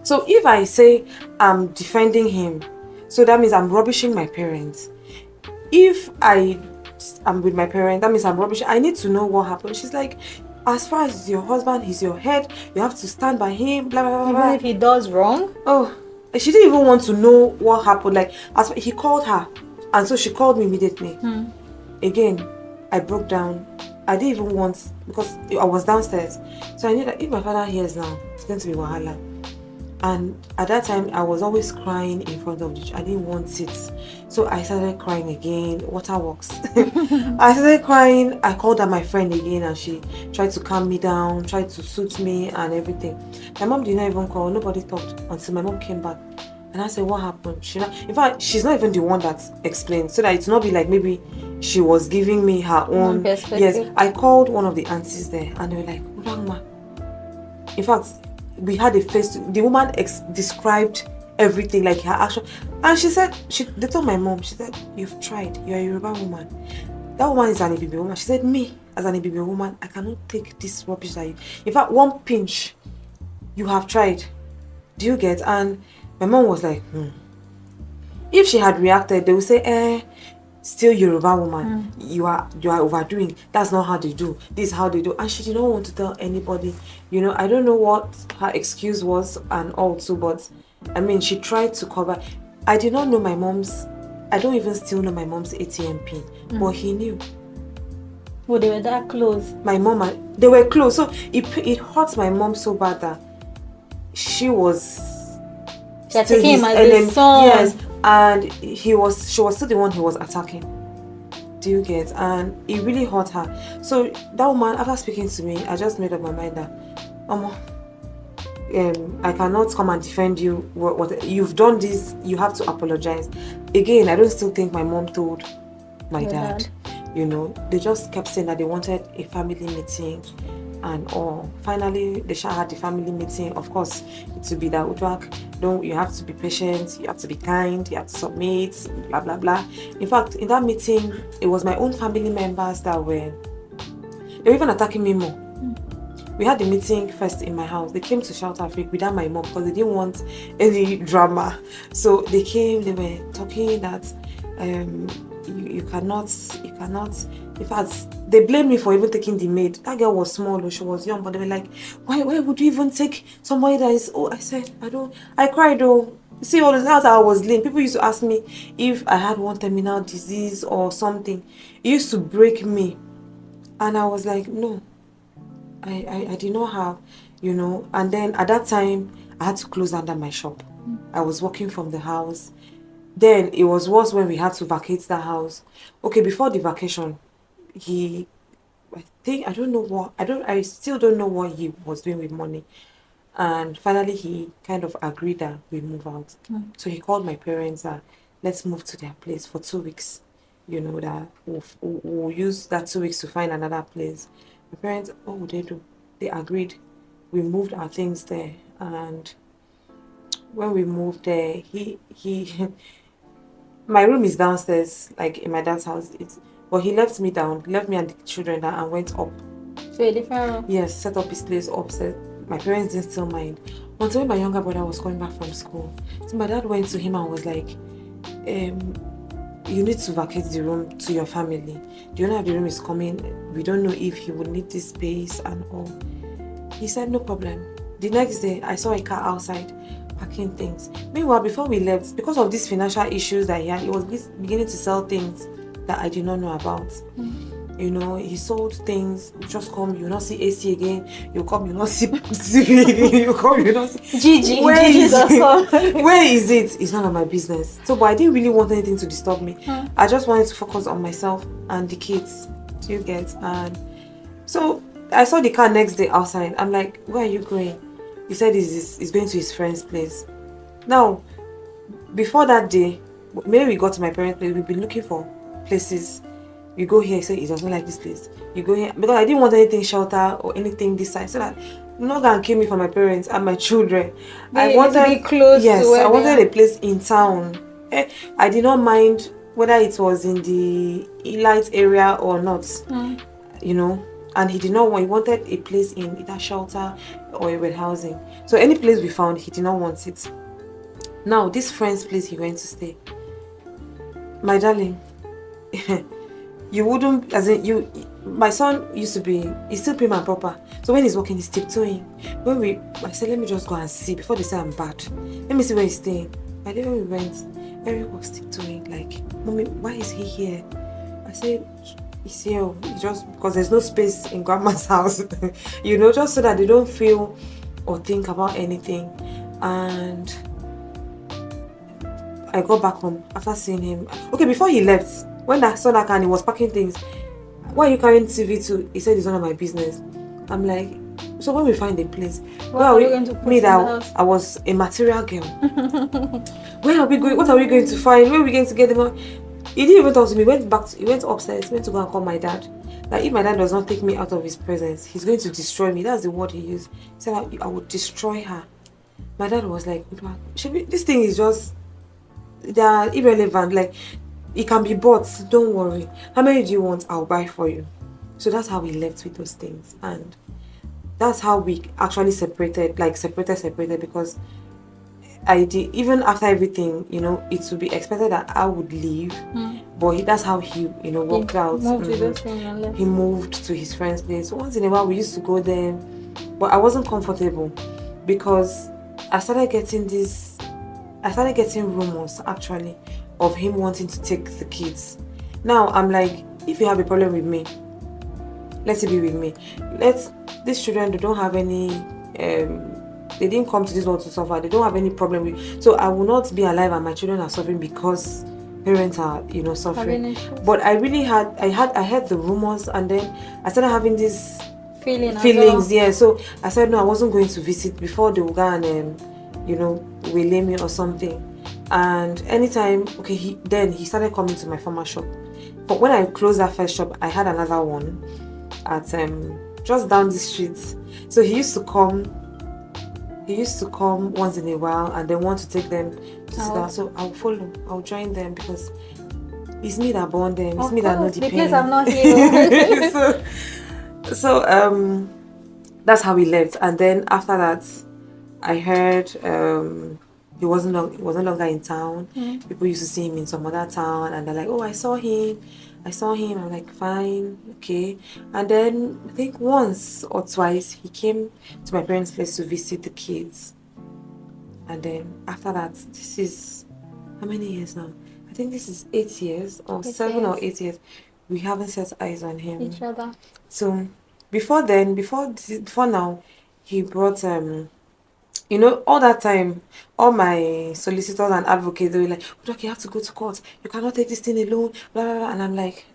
So if I say I'm defending him, so that means I'm rubbishing my parents. If I'm with my parents, that means I'm rubbish. I need to know what happened. She's like, as far as your husband, he's your head. You have to stand by him. Blah blah blah. Even if he does wrong. Oh, she didn't even want to know what happened. Like, as he called her, and so she called me immediately. Again, I broke down. I didn't even want, because I was downstairs. So I knew that if my father hears now, it's going to be wahala. And at that time, I was always crying in front of the church. I didn't want it. So I started crying again. Waterworks. I started crying. I called out my friend again and she tried to calm me down, tried to soothe me and everything. My mom did not even call. Nobody talked until my mom came back. And I said, what happened? In fact, she's not even the one that explained. So that it's not be like maybe she was giving me her own perspective. Yes, I called one of the aunties there and they were like, Grandma. In fact, we had a face. The woman described everything, like her action, and she said, they told my mom, she said, you've tried. You're a Yoruba woman. That woman is an Ibibi woman. She said, me as an Ibibi woman, I cannot take this rubbish that you. In fact, one pinch, you have tried. Do you get? And my mom was like, If she had reacted, they would say, still Yoruba woman, you are overdoing. That's not how they do. This is how they do. And she did not want to tell anybody. You know, I don't know what her excuse was and all too, but I mean, she tried to cover. I did not know my mom's. I don't even still know my mom's ATM pin, but he knew. Well, they were that close. My mom and they were close, so it hurt my mom so bad that she was. She had taken him as a son. Yes. And she was still the one he was attacking. Do you get? And it really hurt her. So that woman, after speaking to me, I just made up my mind that, I cannot come and defend you. What you've done this, you have to apologize. Again, I don't still think my mom told my dad. You know, they just kept saying that they wanted a family meeting and all. Finally, they had the family meeting. Of course, it will be that Uduak, you have to be patient, you have to be kind, you have to submit, blah blah blah. In fact, in that meeting, it was my own family members that were even attacking me more. We had the meeting first in my house. They came to South Africa without my mom because they didn't want any drama. So they came, they were talking that you cannot. In fact, they blamed me for even taking the maid. That girl was small, she was young, but they were like, why would you even take somebody that is, I said, I cried though. You see, all the times I was lame, people used to ask me if I had one terminal disease or something. It used to break me. And I was like, no. I did not have, and then at that time I had to close under my shop. I was working from the house. Then it was worse when we had to vacate the house. Okay, before the vacation, he, I think, I still don't know what he was doing with money. And finally, he kind of agreed that we move out. So he called my parents that let's move to their place for 2 weeks. That we'll use that 2 weeks to find another place. My parents, what would they do? They agreed. We moved our things there. And when we moved there, he my room is downstairs, like in my dad's house. But he left me down, left me and the children down, and went up. To a different room. Yes, set up his place upstairs. My parents didn't still mind. Until when my younger brother was coming back from school, so my dad went to him and was like, "You need to vacate the room to your family. The owner of the room is coming. We don't know if he will need this space and all." He said, "No problem." The next day, I saw a car outside packing things. Meanwhile, before we left, because of these financial issues that he had, he was beginning to sell things that I did not know about. He sold things. You just come, you not see AC again. You come, you not see TV. You come, you not see Gigi. Where Gigi's is also. where is it? It's none of my business. So, but I didn't really want anything to disturb me. I just wanted to focus on myself and the kids. Do you get? And so I saw the car next day outside. I'm like, where are you going? He said he's going to his friend's place. Now, before that day, maybe we got to my parents' place, we've been looking for places. You go here, he said he doesn't like this place. You go here, because I didn't want anything shelter or anything this side, so that you're not gonna kill me for my parents and my children. I wanted to be close. Yes, to where I wanted they a place in town. I did not mind whether it was in the Elite area or not. And he did not want. He wanted a place in either shelter or a housing. So any place we found, he did not want it. Now this friend's place he went to stay. My darling, you wouldn't, as in you. My son used to be. He's still prim and proper. So when he's walking, he's tiptoeing. I said, let me just go and see before they say I'm bad. Let me see where he's staying. By the way we went, Eric was tiptoeing. Like, mommy, why is he here? I said, he's here just because there's no space in grandma's house. Just so that they don't feel or think about anything. And I got back home after seeing him. Okay, before he left, when I saw that car and he was packing things, why are you carrying TV to? He said it's none of my business. I'm like, so when we find a place, where are we going to put I was a material girl. Where are we going? What are we going to find? Where are we going to get them? He didn't even talk to me. He went upstairs, went to go and call my dad. Like, if my dad does not take me out of his presence, he's going to destroy me. That's the word he used. He said I would destroy her. My dad was like, this thing is just, they are irrelevant. Like, it can be bought. Don't worry. How many do you want? I'll buy for you. So that's how we left with those things, and that's how we actually separated. Like separated because I did, even after everything, it would be expected that I would leave, but that's how he, worked out. He moved to his friend's place. Once in a while, we used to go there, but I wasn't comfortable because I started getting rumors actually of him wanting to take the kids. Now I'm like, if you have a problem with me, let it be with me. These children, they don't have any they didn't come to this world to suffer. They don't have any problem with. So I will not be alive and my children are suffering because parents are, suffering. But I really I heard the rumors, and then I started having these feelings. Yeah. So I said no, I wasn't going to visit before they would go and waylay me or something. And anytime, okay, he started coming to my former shop. But when I closed that first shop, I had another one at just down the street. So he used to come once in a while and then want to take them to sit down. So I'll follow. I'll join them because it's me that born them. It's me that knows the pain. Place I'm not here. so that's how we left. And then after that, I heard he wasn't longer in town. People used to see him in some other town, and they're like, "Oh, I saw him." I'm like, "Fine, okay." And then I think once or twice he came to my parents' place to visit the kids. And then after that, this is how many years now? I think this is 8 years or 7 or 8 years. We haven't set eyes on him. Each other. So Before then, before now, he brought all that time, all my solicitors and advocates, they were like, "Uduak, you have to go to court. You cannot take this thing alone." Blah blah blah. And I'm like,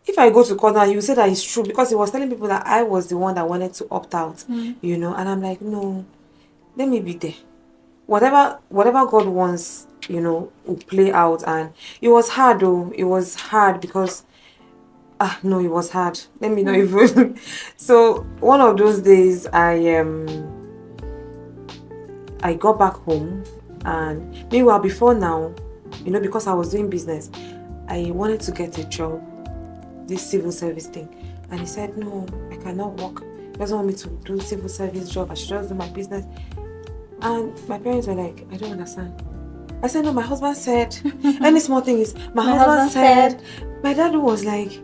if I go to court now, you say that it's true, because he was telling people that I was the one that wanted to opt out, and I'm like, no, let me be there. Whatever God wants, will play out. And it was hard though. It was hard because no, it was hard. Let me not even. So one of those days, I got back home, and meanwhile, before now, because I was doing business, I wanted to get a job, this civil service thing. And he said, no, I cannot work. He doesn't want me to do civil service job. I should just do my business. And my parents were like, I don't understand. I said, no, my husband said, any small thing is, my husband said. My dad was like,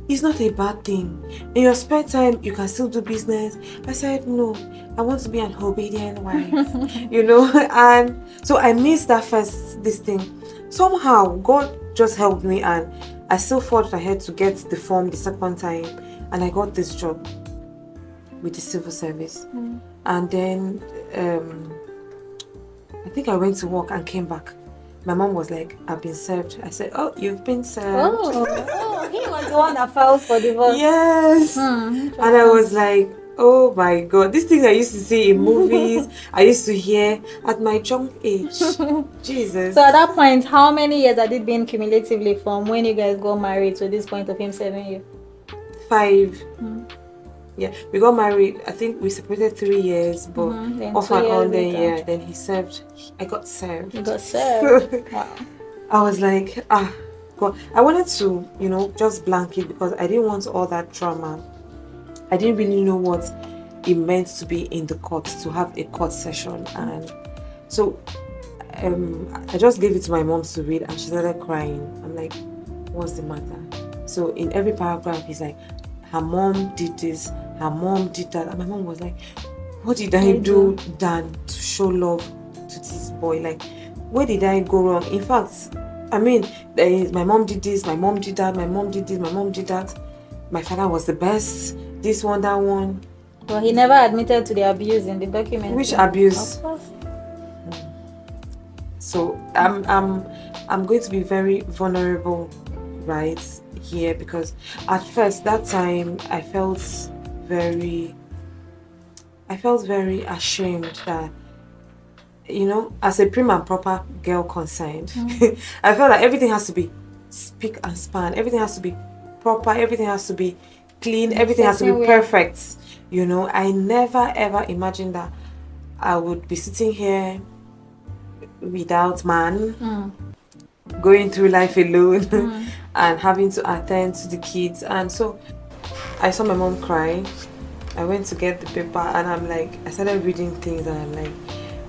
it's not a bad thing. In your spare time, you can still do business. I said, no, I want to be an obedient wife, And so I missed this thing. Somehow, God just helped me, and I still fought ahead to get the form the second time, and I got this job with the civil service. And then I think I went to work and came back. My mom was like, I've been served. I said, oh, you've been served. Oh, he was the one that filed for divorce. Yes. And I was like, oh my God, these things I used to see in movies, I used to hear at my young age. Jesus. So at that point, how many years had it been cumulatively from when you guys got married to this point of him serving you? 5. Yeah, we got married. I think we separated 3 years, but off and on. Then he served. I got served. You got served. Wow. I was like, God. I wanted to, just blank it, because I didn't want all that trauma. I didn't really know what it meant to be in the court, to have a court session, and so I just gave it to my mom to read, and she started crying. I'm like, what's the matter? So in every paragraph, he's like, her mom did this, her mom did that. And my mom was like, what did I do than to show love to this boy? Like, where did I go wrong? In fact, my mom did this, my mom did that, my mom did this, my mom did that. My father was the best, this one, that one. But he never admitted to the abuse in the document. Which abuse? Of course. So I'm going to be very vulnerable right here, because at first, that time, I felt very ashamed that, as a prim and proper girl concerned, I felt that everything has to be spick and span, everything has to be proper, everything has to be clean, everything has to be perfect. I never ever imagined that I would be sitting here without man, going through life alone, and having to attend to the kids. And so I saw my mom cry. I went to get the paper, and I started reading things, and I'm like,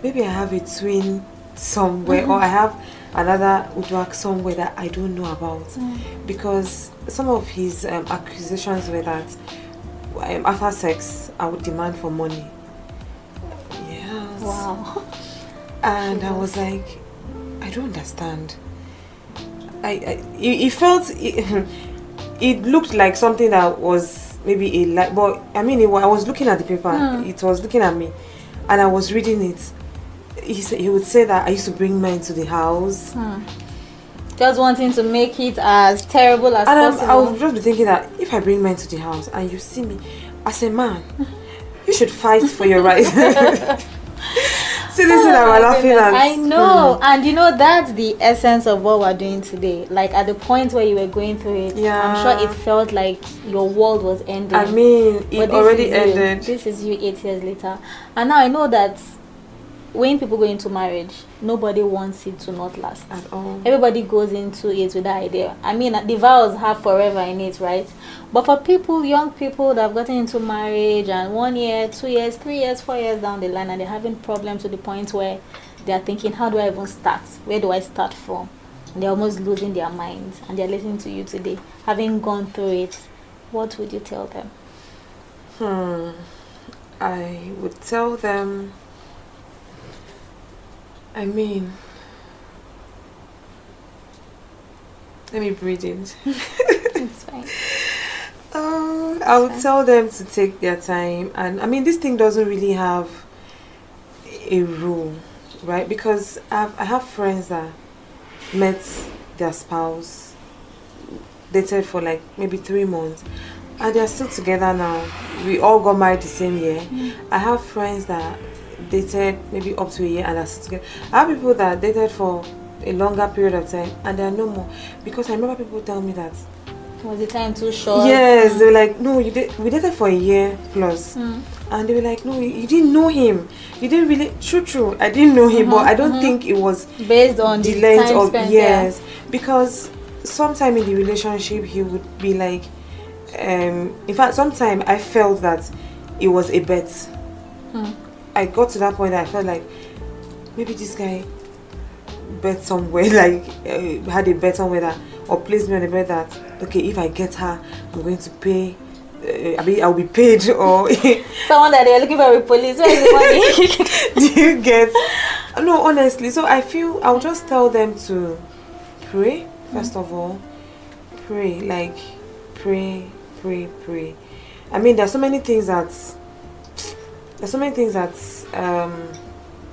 maybe I have a twin somewhere, or I have another Uduak somewhere that I don't know about. Because some of his accusations were that after sex, I would demand for money. Yes. Wow. And I was like, I don't understand. It felt, it looked like something that was maybe a lie, but I was looking at the paper, it was looking at me, and I was reading it. He would say that I used to bring men to the house. Just wanting to make it as terrible as possible. I would just be thinking that if I bring men to the house and you see me as a man, you should fight for your rights. See, this is that we're laughing at. I know, and that's the essence of what we're doing today. Like at the point where you were going through it, I'm sure it felt like your world was ending. It already ended. This is you 8 years later, and now I know that when people go into marriage, nobody wants it to not last at all. Everybody goes into it with that idea. The vows have forever in it, right? But for people, young people that have gotten into marriage and 1 year, 2 years, 3 years, 4 years down the line, and they're having problems to the point where they're thinking, how do I even start? Where do I start from? And they're almost losing their minds, and they're listening to you today. Having gone through it, what would you tell them? I would tell them, let me breathe in. It's fine. I would tell them to take their time. And I mean, this thing doesn't really have a rule, right? Because I have friends that met their spouse, dated for like maybe 3 months, and they're still together now. We all got married the same year. I have friends that dated maybe up to a year and are still together. I have people that dated for a longer period of time and they are no more. Because I remember people tell me that Was the time too short? yes, they were like, no, we dated for a year plus. And they were like, no, you didn't know him. You didn't really, true, I didn't know him, but I don't think it was Based on the the length time of, spent, yes, because sometime in the relationship he would be like, in fact, sometime I felt that it was a bet. I got to that point that I felt like maybe this guy bet somewhere, like had a bet somewhere that, or placed me on a bet that, okay, if I get her, I'm going to pay. I mean, I'll be paid, or Someone that they're looking for a police. Where is the money? do you get? No, honestly. So I feel I'll just tell them to pray first of all. Pray, like pray. I mean, there's so many things that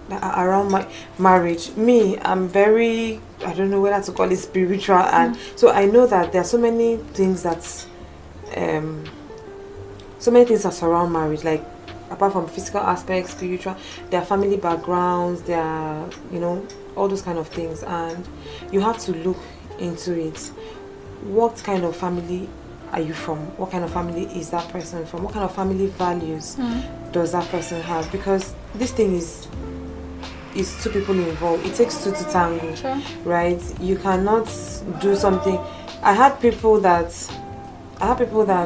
that are around my marriage. Me, I'm very, I don't know whether to call it spiritual, and so I know that there are so many things that surround marriage, like apart from physical aspects, spiritual, their family backgrounds, their, all those kind of things, and you have to look into it. What kind of family are you from? What kind of family is that person from? What kind of family values does that person have? Because this thing is two people involved. It takes two to tango. Sure. Right? You cannot do something. I had people that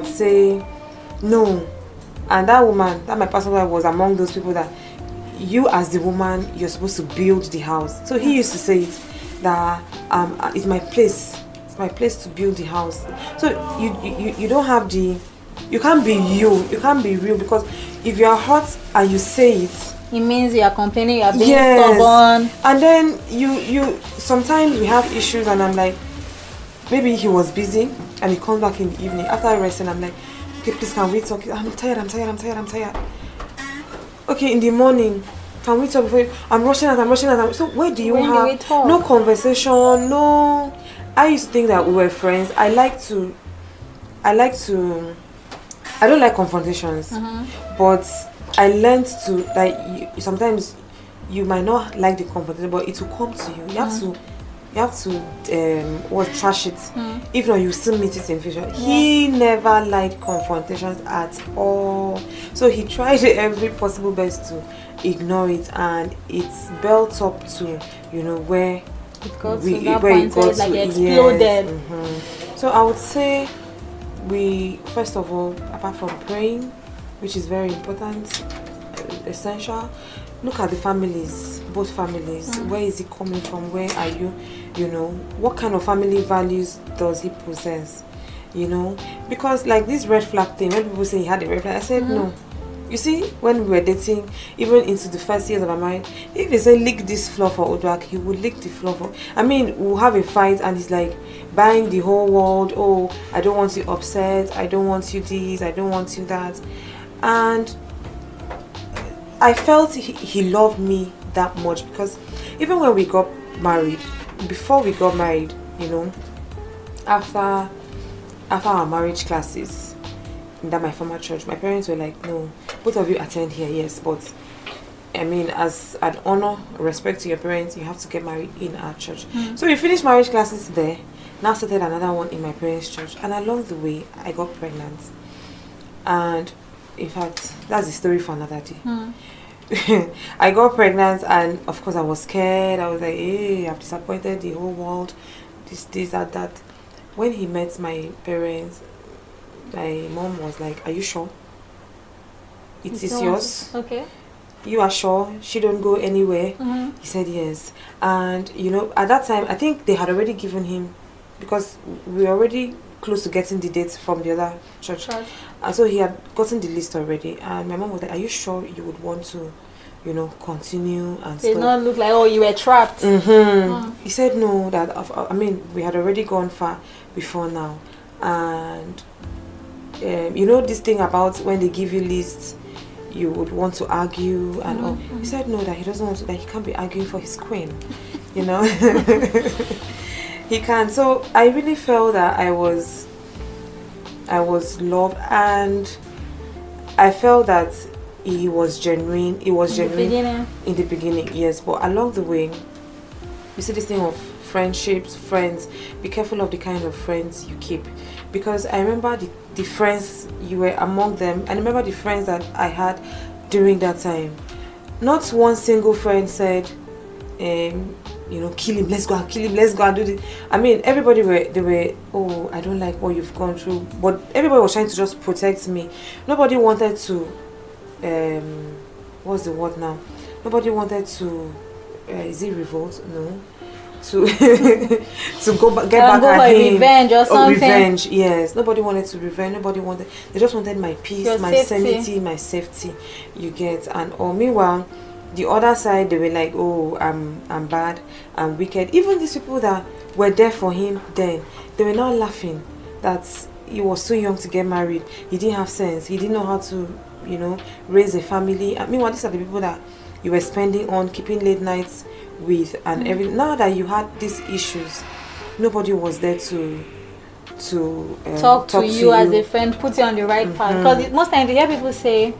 say no, and that woman, that my personal wife, was among those people that you as the woman, you're supposed to build the house. So he used to say it that it's my place. It's my place to build the house. So you don't have you can't be you can't be real, because if you are hot and you say it means you are complaining, you are being stubborn. And then you sometimes we have issues, and I'm like, maybe he was busy and he comes back in the evening after resting. I'm like, okay, please, can we talk? I'm tired. Okay, in the morning, can we talk before I'm rushing out. So where do you have no conversation? No. I used to think that we were friends. I don't like confrontations, but I learned to, like, sometimes you might not like the confrontation, but it will come to you. You have to trash it. If not, you still meet it in future. He never liked confrontations at all, so he tried every possible best to ignore it, and it's built up to where it got to that point where it's like exploded. Yes. So I would say, we first of all, apart from praying, which is very important, essential, look at the families, both families. Where is he coming from? Where are you? What kind of family values does he possess? Because like this red flag thing, when people say he had a red flag, I said no. You see, when we were dating, even into the first years of our marriage, if they say lick this floor for Uduak, he would lick the floor for. I mean, we'll have a fight, and he's like buying the whole world. Oh, I don't want you upset. I don't want you this. I don't want you that. And I felt he loved me that much, because even when we got married, before we got married, after our marriage classes in that my former church, my parents were like, no, both of you attend here, yes, but I mean, as an honor, respect to your parents, you have to get married in our church. So we finished marriage classes there. Now started another one in my parents' church, and along the way I got pregnant. And in fact, that's the story for another day. I got pregnant, and of course I was scared. I was like, hey, I've disappointed the whole world, this, that. When he met my parents, my mom was like, are you sure? It is yours? Okay. You are sure? She don't go anywhere? He said yes. And at that time, I think they had already given him, because we were already close to getting the dates from the other church. And so he had gotten the list already, and my mom was like, are you sure you would want to continue and stuff? It not look like, oh, you were trapped. He said no, that I mean, we had already gone far before now. And you know this thing about when they give you lists, you would want to argue and all. He said no, that he doesn't want to, that he can't be arguing for his queen, you know. He can't. So I really felt that I was loved, and I felt that he was genuine. It was genuine in the beginning, yes, but along the way, you see this thing of friendships, friends. Be careful of the kind of friends you keep, because I remember the friends you were among them, and I remember the friends that I had during that time. Not one single friend said, you know, kill him, let's go and kill him, let's go and do this. I mean, everybody were, oh, I don't like what you've gone through, but everybody was trying to just protect me. Nobody wanted to, what's the word now? Nobody wanted to, is it revolt? No. To to get back at him, revenge or something. Revenge, yes. Nobody wanted to revenge. Nobody wanted. They just wanted my peace, Your my safety. sanity, my safety. You get. And or meanwhile, the other side, they were like, oh, I'm bad, I'm wicked. Even these people that were there for him then, they were now laughing that he was so young to get married. He didn't have sense. He didn't know how to, you know, raise a family. And meanwhile, these are the people that you were spending on, keeping late nights with, and everything. Now that you had these issues, nobody was there to talk to you as a friend, put you on the right path. Because most times you hear people say,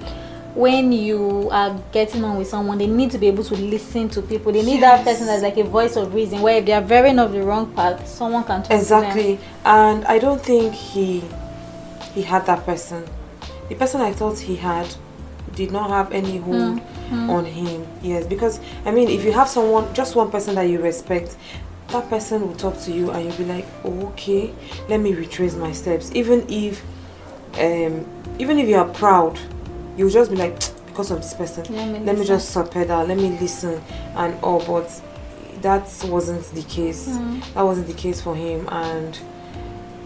when you are getting on with someone, they need to be able to listen to people. They need that person that's like a voice of reason, where if they are veering off the wrong path, someone can talk to them. Exactly. And I don't think he had that person. The person I thought he had did not have any hold on him. Yes, because I mean, if you have someone, just one person that you respect, that person will talk to you and you'll be like, oh, okay, let me retrace my steps. Even if you are proud, you'll just be like, because of this person, let me just subpedal, let me listen and all. But that wasn't the case. That wasn't the case for him, and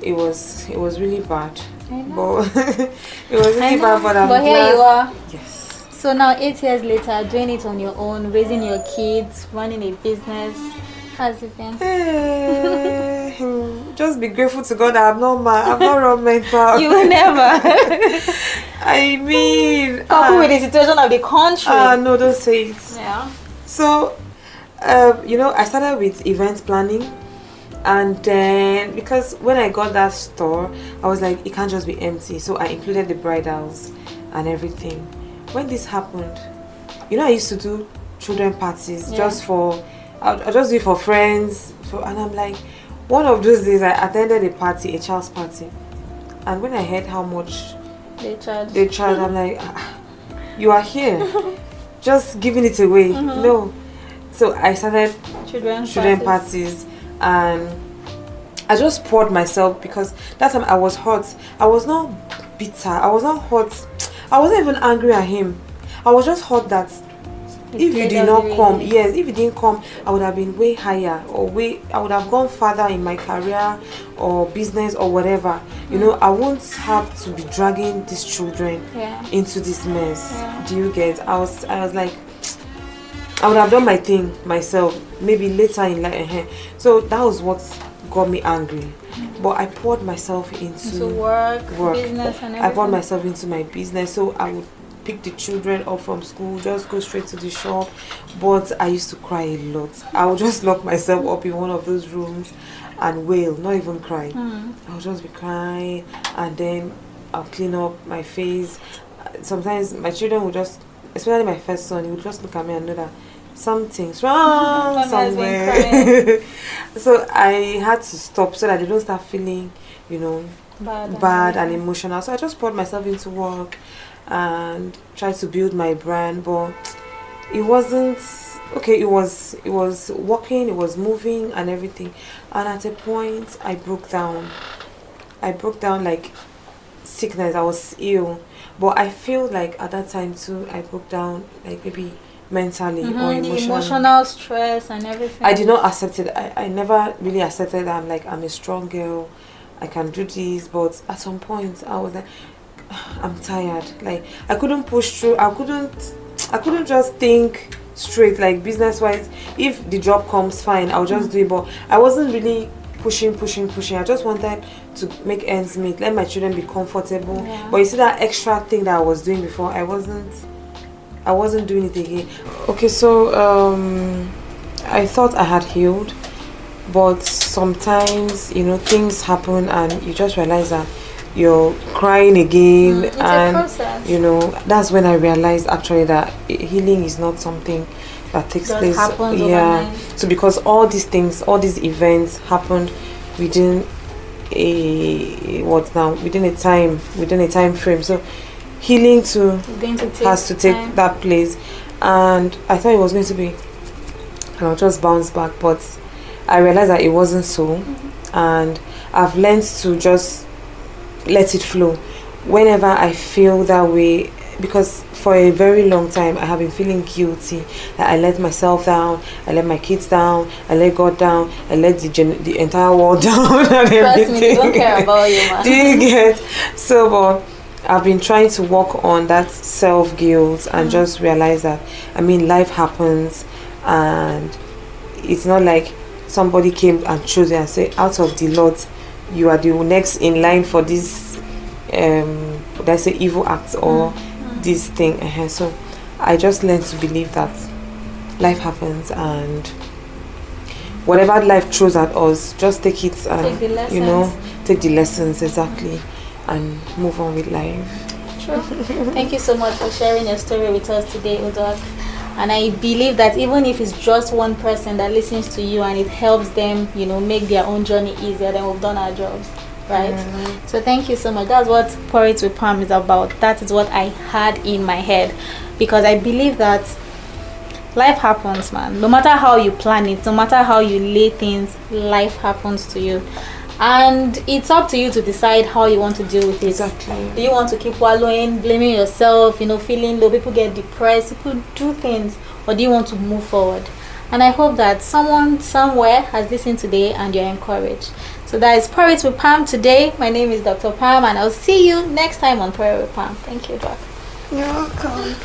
it was really bad. But it was really bad, but I'm glad. Here you are. Yes. So now 8 years later, doing it on your own, raising your kids, running a business. How's it been? Just be grateful to God that I'm not mad. I'm not wrong mental. You will never. I mean, coupled with the situation of the country. No, don't say it. Yeah. So, you know, I started with event planning. And then, because when I got that store, I was like, it can't just be empty. So I included the bridals and everything. When this happened, you know, I used to do children parties just for, I'll just do it for friends. And I'm like, one of those days I attended a party, a child's party. And when I heard how much they charge, I'm like, you are here, just giving it away. No. So I started children parties. And I just poured myself, because that time I was hot. I was not bitter. I was not hot. I wasn't even angry at him. I was just hot that if you did not come, if you didn't come, I would have been way higher, or I would have gone further in my career or business or whatever. You know, I won't have to be dragging these children into this mess. Do you get? I was like, I would have done my thing myself, maybe later in life. So that was what got me angry. But I poured myself into work, business and everything. I poured myself into my business. So I would pick the children up from school, just go straight to the shop. But I used to cry a lot. I would just lock myself up in one of those rooms and wail, not even cry. I would just be crying, and then I'll clean up my face. Sometimes my children would just, especially my first son, he would just look at me and know that something's wrong somewhere. So I had to stop so that they don't start feeling, you know, bad and emotional. So I just poured myself into work and tried to build my brand, but it wasn't okay. It was working, it was moving and everything. And at a point I broke down like sickness. I was ill, but I feel like at that time too I broke down, like maybe mentally or emotionally. The emotional stress and everything. I did not accept it. I never really accepted that I'm a strong girl, I can do this. But at some point I was like, I'm tired. Like I couldn't push through. I couldn't just think straight, like business wise. If the job comes, fine, I'll just do it. But I wasn't really pushing. I just wanted to make ends meet, let my children be comfortable. Yeah. But you see that extra thing that I was doing before, I wasn't doing it again. Okay, so I thought I had healed, but sometimes, you know, things happen and you just realize that you're crying again. It's and a process. you know, that's when I realized actually that healing is not something that takes Just place. happens Yeah. overnight. So because all these things, all these events happened within within a time frame. So healing too It's going to take has to take time. that place, and I thought it was going to be, and I'll just bounce back, but I realized that it wasn't so. And I've learned to just let it flow whenever I feel that way, because for a very long time I have been feeling guilty that I let myself down, I let my kids down, I let God down, I let the entire world down and Trust everything. me, they don't care about you, man. Do you get? So but I've been trying to work on that self-guilt and just realize that, I mean, life happens, and it's not like somebody came and chose you and said, out of the lot, you are the next in line for this let's say evil act or this thing. So I just learned to believe that life happens, and whatever life throws at us, just take it and Take the lessons. you know, take the lessons exactly and move on with life. True. Thank you so much for sharing your story with us today, Uduak. And I believe that even if it's just one person that listens to you and it helps them, you know, make their own journey easier, then we've done our jobs, right? So thank you so much. That's what Pour It With Palm is about. That is what I had in my head, because I believe that life happens, man. No matter how you plan it, no matter how you lay things, life happens to you. And it's up to you to decide how you want to deal with it. Exactly. Do you want to keep wallowing, blaming yourself, you know, feeling low? People get depressed, people do things, or do you want to move forward? And I hope that someone somewhere has listened today and you're encouraged. So that is Pour It With Pam today. My name is Dr. Pam, and I'll see you next time on Pour It With Pam. Thank you, Doc. You're welcome.